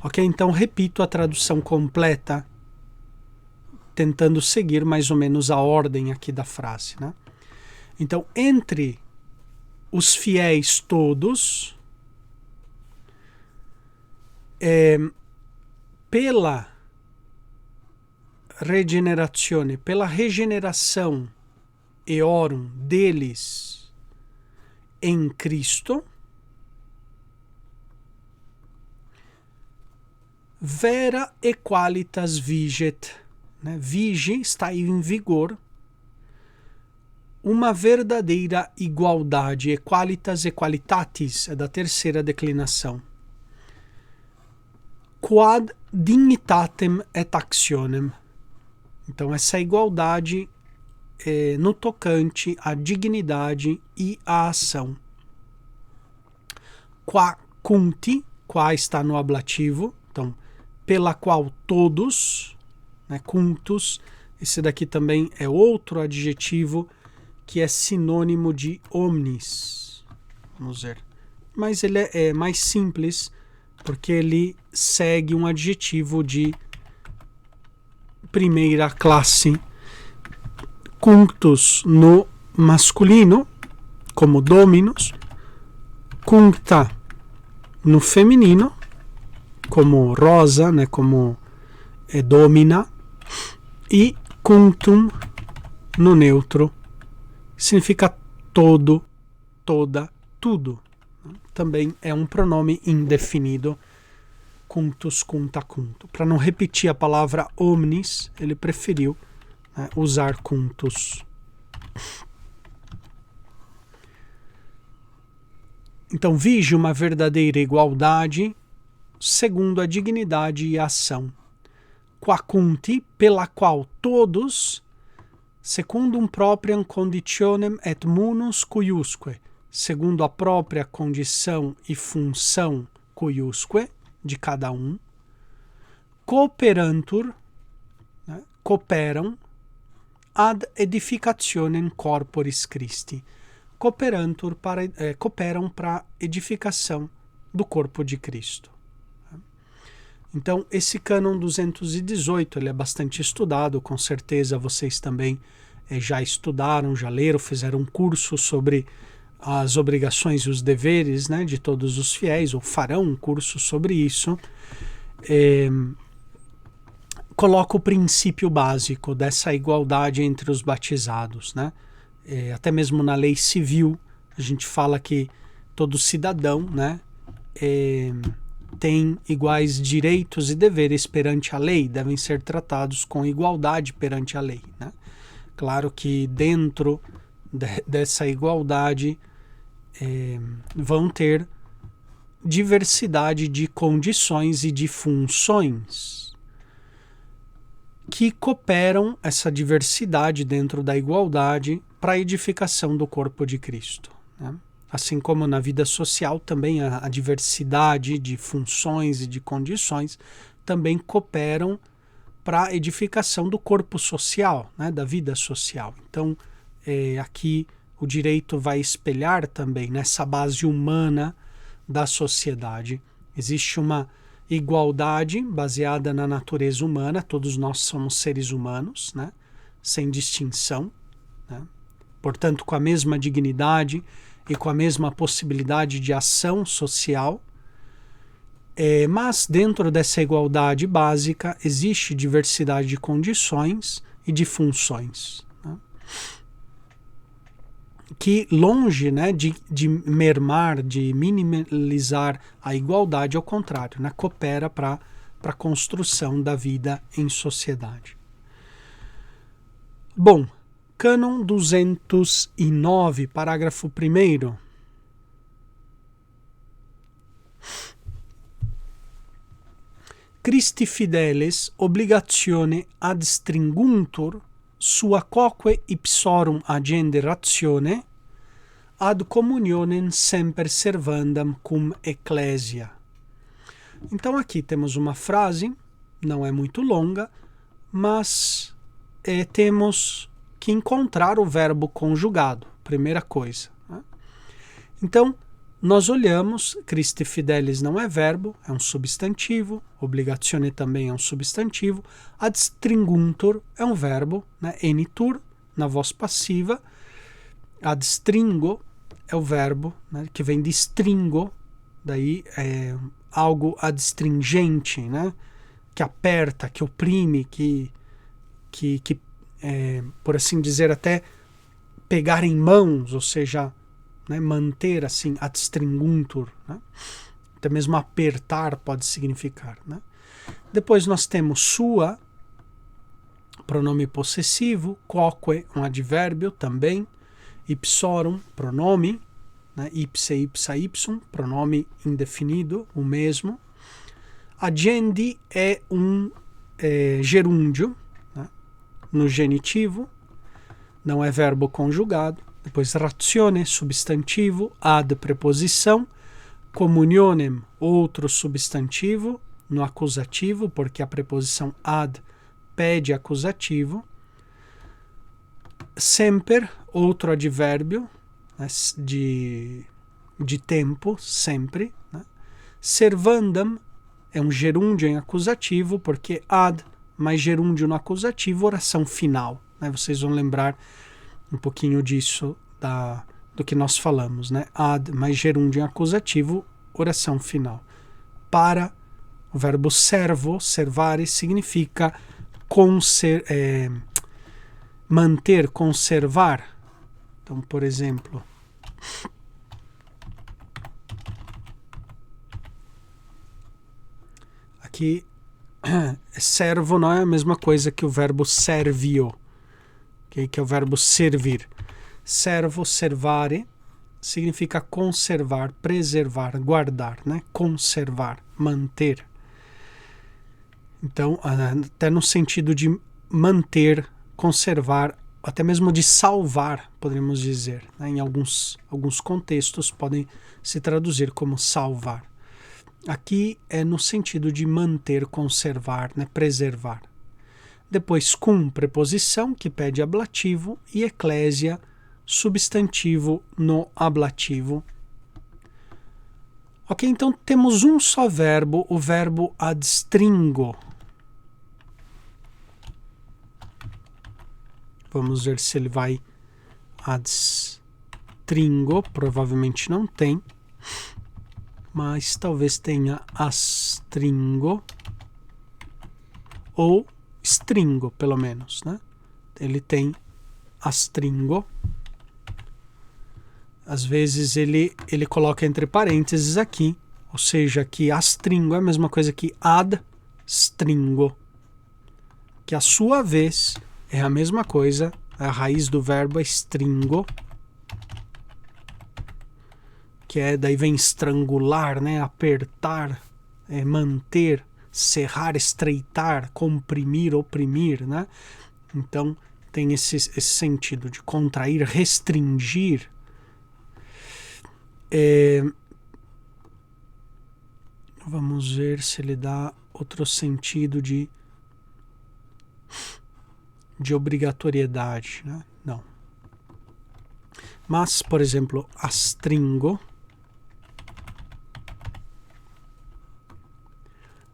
Ok? Então, repito a tradução completa, tentando seguir mais ou menos a ordem aqui da frase, né? Então, entre os fiéis todos, pela regenerazione, pela regeneração eorum deles em Cristo, vera equalitas viget, né? Vige, está em vigor, uma verdadeira igualdade, equalitas equalitatis, é da terceira declinação. Quad dignitatem et actionem. Então, essa igualdade no tocante à dignidade e à ação. Qua cunti, qua está no ablativo, então, pela qual todos, né, cuntus, esse daqui também é outro adjetivo que é sinônimo de omnis. Vamos ver. Mas ele é mais simples, porque ele segue um adjetivo de primeira classe. Cunctus no masculino, como dominus, cuncta no feminino, como rosa, né, como domina, e cunctum no neutro, significa todo, toda, tudo. Também é um pronome indefinido, cunctus, cunta, cunto. Para não repetir a palavra omnis, ele preferiu, né, usar cunctus. Então, vige uma verdadeira igualdade segundo a dignidade e a ação. Qua cunti, pela qual todos, secundum propriam conditionem et munus cuiusque, segundo a própria condição e função cuiusque, de cada um, cooperantur, né, cooperam, ad edificationem corporis Christi, cooperantur cooperam para a edificação do corpo de Cristo. Então, esse cânon 218, ele é bastante estudado, com certeza vocês também já estudaram, já leram, fizeram um curso sobre as obrigações e os deveres, né, de todos os fiéis, ou farão um curso sobre isso. Coloca o princípio básico dessa igualdade entre os batizados, né? Até mesmo na lei civil, a gente fala que todo cidadão, né, tem iguais direitos e deveres perante a lei, devem ser tratados com igualdade perante a lei, né? Claro que dentro dessa igualdade vão ter diversidade de condições e de funções que cooperam essa diversidade dentro da igualdade para a edificação do corpo de Cristo, né? Assim como na vida social também a diversidade de funções e de condições também cooperam para a edificação do corpo social, né, da vida social. Então, aqui o direito vai espelhar também nessa base humana da sociedade. Existe uma igualdade baseada na natureza humana, todos nós somos seres humanos, né, sem distinção, né? Portanto, com a mesma dignidade e com a mesma possibilidade de ação social, mas dentro dessa igualdade básica existe diversidade de condições e de funções, né? Que longe, né, de mermar, de minimalizar a igualdade, ao contrário, né, coopera para a construção da vida em sociedade. Bom, Cânon 209, parágrafo 1º. Christi fideles obligatione ad stringuntur sua quoque ipsorum agende ratione ad communionem semper servandam cum ecclesia. Então aqui temos uma frase, não é muito longa, mas temos que encontrar o verbo conjugado, primeira coisa, né? Então, nós olhamos, Christi fidelis não é verbo, é um substantivo, obligatione também é um substantivo, ad stringuntur é um verbo, né? Enitur, na voz passiva, ad stringo é o verbo, né, que vem de stringo, daí é algo adstringente, né, que aperta, que oprime, que por assim dizer, até pegar em mãos, ou seja, né, manter assim, ad stringuntur, né? Até mesmo apertar pode significar, né? Depois nós temos sua, pronome possessivo, quoque, um advérbio também, ipsorum, pronome, né? Ipse, ipsa, ipsum, pronome indefinido, o mesmo. Agendi é um gerúndio, né? No genitivo, não é verbo conjugado. Depois ratione, substantivo, ad, preposição, communionem, outro substantivo, no acusativo, porque a preposição ad pede acusativo. Semper, outro advérbio, né, de tempo, sempre. Né? Servandam é um gerúndio em acusativo, porque ad mais gerúndio no acusativo, oração final. Né? Vocês vão lembrar um pouquinho disso do que nós falamos. Né? Ad mais gerúndio em acusativo, oração final. Para o verbo servo, servare, significa manter, conservar. Então, por exemplo, aqui servo não é a mesma coisa que o verbo servio, okay? Que é o verbo servir. Servo, servare, significa conservar, preservar, guardar, né? Conservar, manter. Então, até no sentido de manter, conservar, até mesmo de salvar, poderíamos dizer. Né? Em alguns contextos podem se traduzir como salvar. Aqui é no sentido de manter, conservar, né? Preservar. Depois, cum, preposição, que pede ablativo, e eclésia, substantivo no ablativo. Ok, então temos um só verbo, o verbo adstringo. Vamos ver se ele vai adstringo, provavelmente não tem, mas talvez tenha astringo, ou stringo, pelo menos, né? Ele tem astringo. Às vezes ele coloca entre parênteses aqui, ou seja, que astringo é a mesma coisa que adstringo, que a sua vez é a mesma coisa, a raiz do verbo é stringo, que daí vem estrangular, né? Apertar, manter, cerrar, estreitar, comprimir, oprimir, né? Então tem esse sentido de contrair, restringir. Vamos ver se ele dá outro sentido de obrigatoriedade, né? Não. Mas, por exemplo, astringo,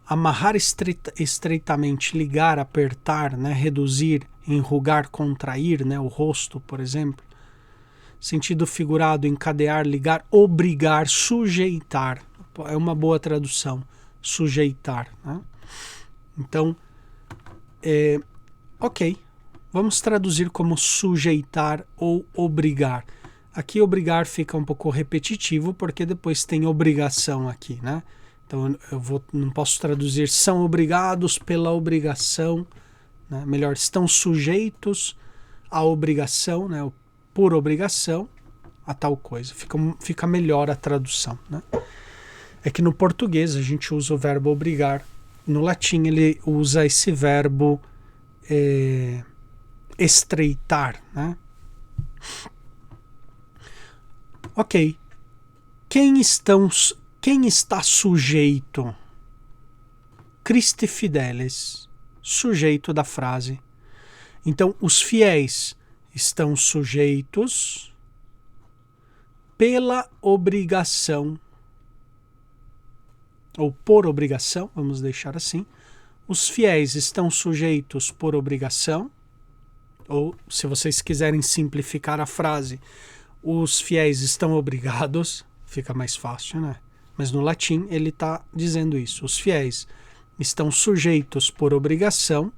amarrar estreitamente, ligar, apertar, né? Reduzir, enrugar, contrair, né? O rosto, por exemplo. Sentido figurado, encadear, ligar, obrigar, sujeitar. É uma boa tradução, sujeitar. Né? Então, ok. Vamos traduzir como sujeitar ou obrigar. Aqui obrigar fica um pouco repetitivo, porque depois tem obrigação aqui, né? Então não posso traduzir são obrigados pela obrigação, né? Melhor, estão sujeitos à obrigação, né? Por obrigação a tal coisa. Fica melhor a tradução, né? É que no português a gente usa o verbo obrigar. No latim ele usa esse verbo estreitar, né? Ok. Quem está sujeito? Christi fideles. Sujeito da frase. Então, os fiéis estão sujeitos pela obrigação, ou por obrigação, vamos deixar assim. Os fiéis estão sujeitos por obrigação, ou se vocês quiserem simplificar a frase, os fiéis estão obrigados, fica mais fácil, né? Mas no latim ele está dizendo isso. Os fiéis estão sujeitos por obrigação.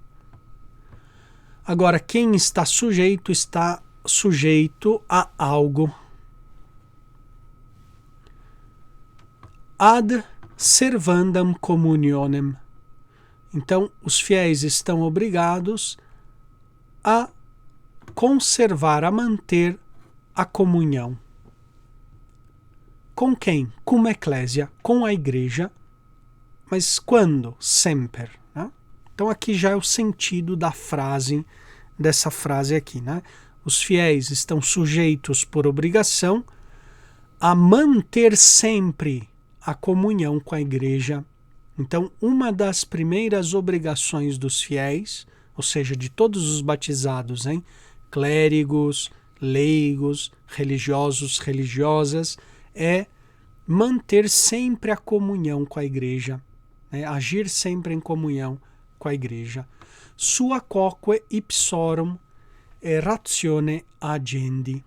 Agora, quem está sujeito a algo. Ad servandam communionem. Então, os fiéis estão obrigados a conservar, a manter a comunhão. Com quem? Com a eclésia, com a igreja. Mas quando? Sempre. Né? Então aqui já é o sentido da frase, dessa frase aqui. Né? Os fiéis estão sujeitos por obrigação a manter sempre a comunhão com a igreja. Então, uma das primeiras obrigações dos fiéis, ou seja, de todos os batizados, hein? Clérigos, leigos, religiosos, religiosas, é manter sempre a comunhão com a igreja, né? Agir sempre em comunhão com a igreja. Sua quoque ipsorum ratione agendi.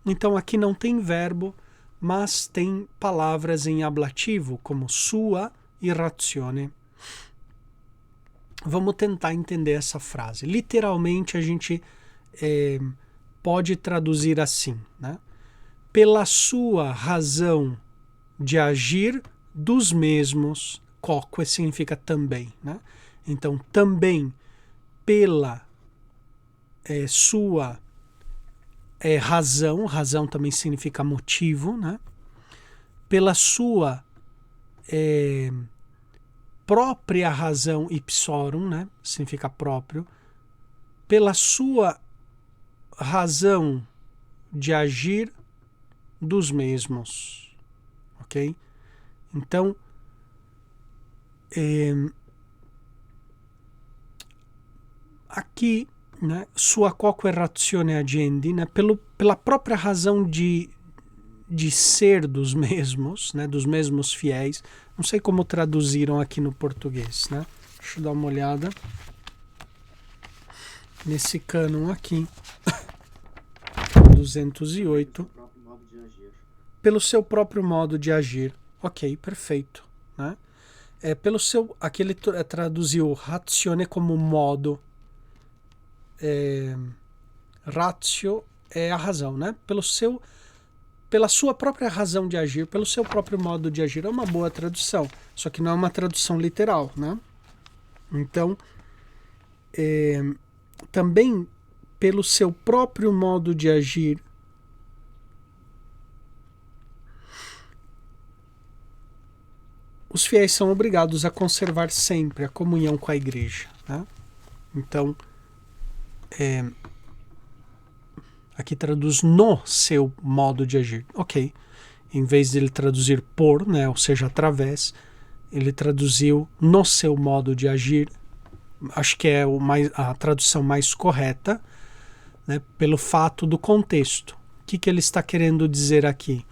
Então aqui não tem verbo, mas tem palavras em ablativo, como sua e ratione. Vamos tentar entender essa frase. Literalmente a gente pode traduzir assim, né? Pela sua razão de agir dos mesmos, quoque significa também, né? Então, também pela sua razão, razão também significa motivo, né? Pela sua própria razão ipsorum, né? Significa próprio, pela sua razão de agir dos mesmos, ok? Então, aqui, né, sua quoque ratione agendi, né, pela própria razão de ser dos mesmos, né, dos mesmos fiéis. Não sei como traduziram aqui no português, né? Deixa eu dar uma olhada nesse cânon aqui. 208. Pelo seu próprio modo de agir. Ok, perfeito. Né? Aqui ele traduziu ratione como modo. Ratio é a razão, né? Pela sua própria razão de agir, pelo seu próprio modo de agir. É uma boa tradução, só que não é uma tradução literal, né? Então, também pelo seu próprio modo de agir, os fiéis são obrigados a conservar sempre a comunhão com a igreja, né? Então, aqui traduz no seu modo de agir. Ok. Em vez de ele traduzir por, né, ou seja, através, ele traduziu no seu modo de agir. Acho que é a tradução mais correta, né, pelo fato do contexto. O que ele está querendo dizer aqui?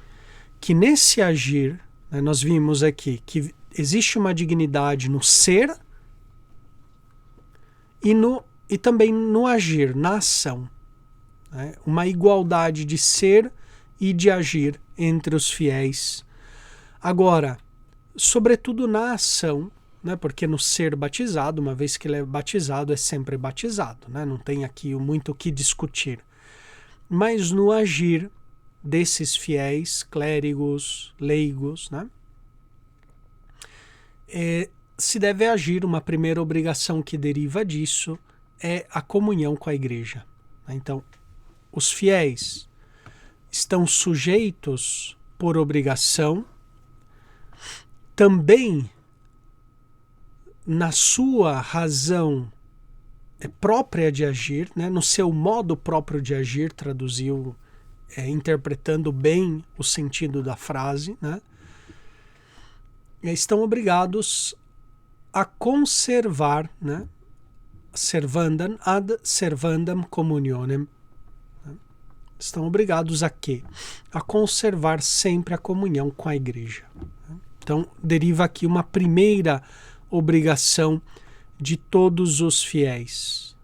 Que nesse agir, né, nós vimos aqui que existe uma dignidade no ser e também no agir, na ação. Né? Uma igualdade de ser e de agir entre os fiéis. Agora, sobretudo na ação, né? Porque no ser batizado, uma vez que ele é batizado, é sempre batizado. Né? Não tem aqui muito o que discutir. Mas no agir desses fiéis, clérigos, leigos, né? Se deve agir, uma primeira obrigação que deriva disso é a comunhão com a igreja. Então, os fiéis estão sujeitos por obrigação, também na sua razão própria de agir, né, no seu modo próprio de agir, traduziu, interpretando bem o sentido da frase, né, estão obrigados a conservar, né, servandam ad servandam communionem. Estão obrigados a quê? A conservar sempre a comunhão com a igreja. Então, deriva aqui uma primeira obrigação de todos os fiéis.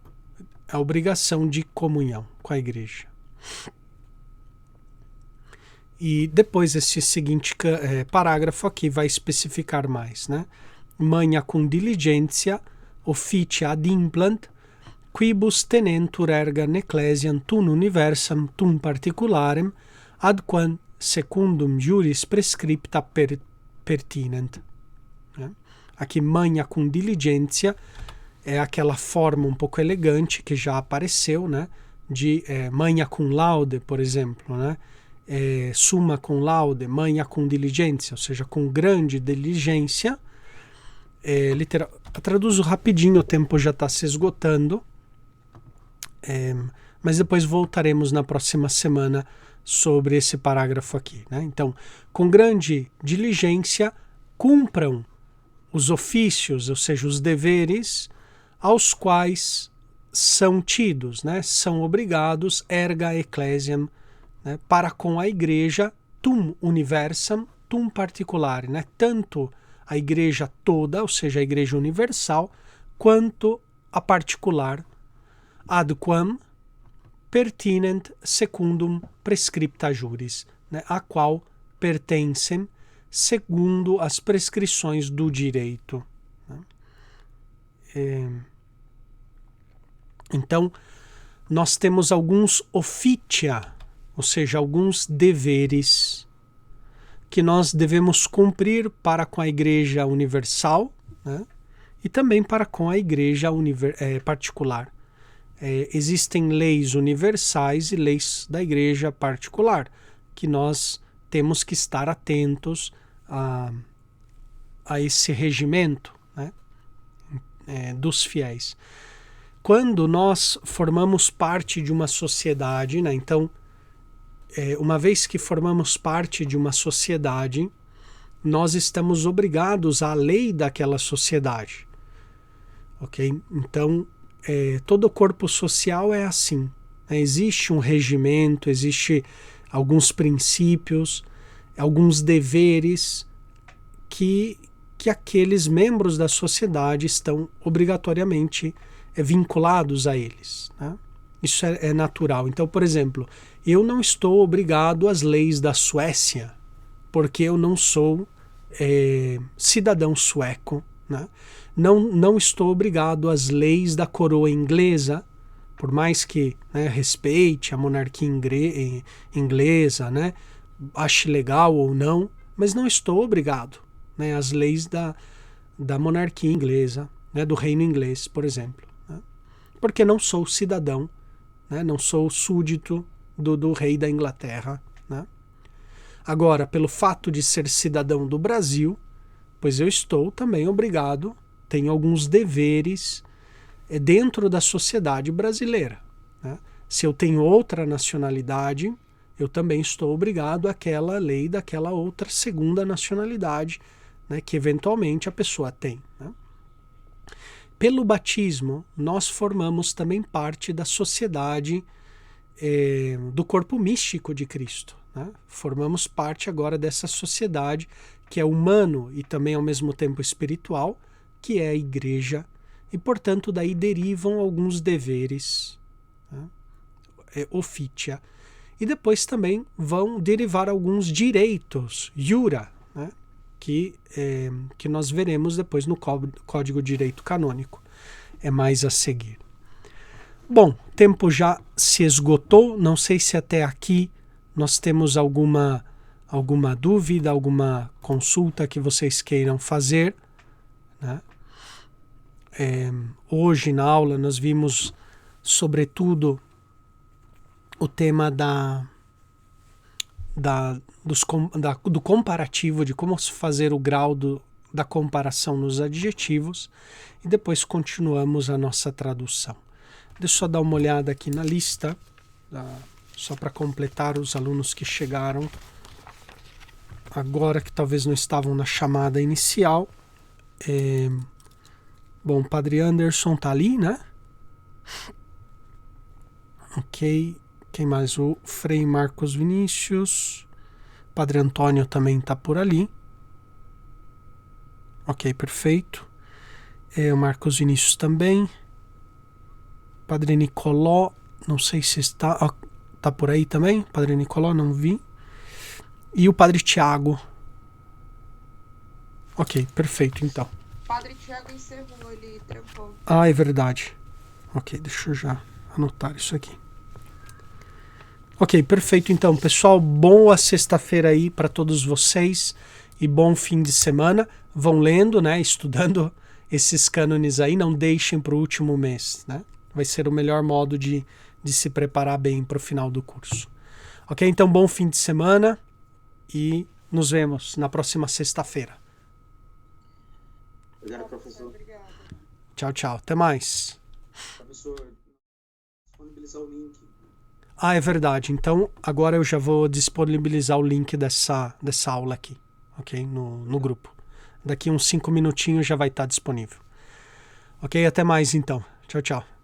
A obrigação de comunhão com a igreja. E depois esse seguinte parágrafo aqui vai especificar mais, né? Magna cum diligência, officia ad implant, quibus tenentur erga ecclesiam tum universam tum particularem, ad quam secundum juris prescripta pertinent. Aqui, magna cum diligência é aquela forma um pouco elegante que já apareceu, né? de magna cum laude, por exemplo, né? Summa cum laude, magna cum diligência, ou seja, com grande diligência. Traduzo rapidinho, o tempo já está se esgotando, mas depois voltaremos na próxima semana sobre esse parágrafo aqui, né? Então, com grande diligência, cumpram os ofícios, ou seja, os deveres aos quais são tidos, né? São obrigados, erga ecclesiam, né? Para com a igreja, tum universam, tum particulare, né? Tanto a igreja toda, ou seja, a igreja universal, quanto a particular, ad quam pertinent secundum prescripta juris, né? A qual pertencem segundo as prescrições do direito, né? Então, nós temos alguns officia, ou seja, alguns deveres que nós devemos cumprir para com a Igreja Universal, né? E também para com a Igreja particular. Existem leis universais e leis da Igreja particular, que nós temos que estar atentos a esse regimento, né? Dos fiéis. Quando nós formamos parte de uma sociedade, né? Então, uma vez que formamos parte de uma sociedade, nós estamos obrigados à lei daquela sociedade. Ok? Então, todo corpo social é assim, né? Existe um regimento, existe alguns princípios, alguns deveres que aqueles membros da sociedade estão obrigatoriamente vinculados a eles, né? Isso é natural. Então, por exemplo, eu não estou obrigado às leis da Suécia, porque eu não sou cidadão sueco, né? Não estou obrigado às leis da coroa inglesa, por mais que, né, respeite a monarquia inglesa, né, ache legal ou não, mas não estou obrigado, né, às leis da monarquia inglesa, né, do reino inglês, por exemplo, né, porque não sou cidadão, né, não sou súdito do rei da Inglaterra, né. Agora, pelo fato de ser cidadão do Brasil, pois eu estou também obrigado, tenho alguns deveres dentro da sociedade brasileira, né? Se eu tenho outra nacionalidade, eu também estou obrigado àquela lei daquela outra segunda nacionalidade, né, que eventualmente a pessoa tem, né? Pelo batismo, nós formamos também parte da sociedade do corpo místico de Cristo, né? Formamos parte agora dessa sociedade que é humano e também ao mesmo tempo espiritual, que é a igreja, e portanto daí derivam alguns deveres, né? Officia. E depois também vão derivar alguns direitos, iura, né? Que nós veremos depois no Código de Direito Canônico. É mais a seguir. Bom, o tempo já se esgotou, não sei se até aqui nós temos alguma dúvida, alguma consulta que vocês queiram fazer, né? Hoje na aula nós vimos sobretudo o tema do comparativo, de como fazer o grau da comparação nos adjetivos, e depois continuamos a nossa tradução. Deixa eu só dar uma olhada aqui na lista, só para completar os alunos que chegaram agora, que talvez não estavam na chamada inicial. Bom, o Padre Anderson tá ali, né? Ok. Quem mais? O Frei Marcos Vinícius. Padre Antônio também tá por ali. Ok, perfeito. O Marcos Vinícius também. Padre Nicoló, não sei se está... tá por aí também? Padre Nicoló, não vi. E o Padre Tiago. Ok, perfeito, então. Padre Tiago encerrou, ele trancou. Ah, é verdade. Ok, deixa eu já anotar isso aqui. Ok, perfeito então, pessoal. Boa sexta-feira aí para todos vocês e bom fim de semana. Vão lendo, né, estudando esses cânones aí, não deixem para o último mês, né? Vai ser o melhor modo de de se preparar bem para o final do curso. Ok? Então, bom fim de semana e nos vemos na próxima sexta-feira. Obrigado, professor. Obrigada. Tchau, tchau. Até mais. Professor, disponibilizar o link. Ah, é verdade. Então, agora eu já vou disponibilizar o link dessa aula aqui, ok? No grupo. Daqui uns 5 minutinhos já vai estar disponível. Ok? Até mais, então. Tchau, tchau.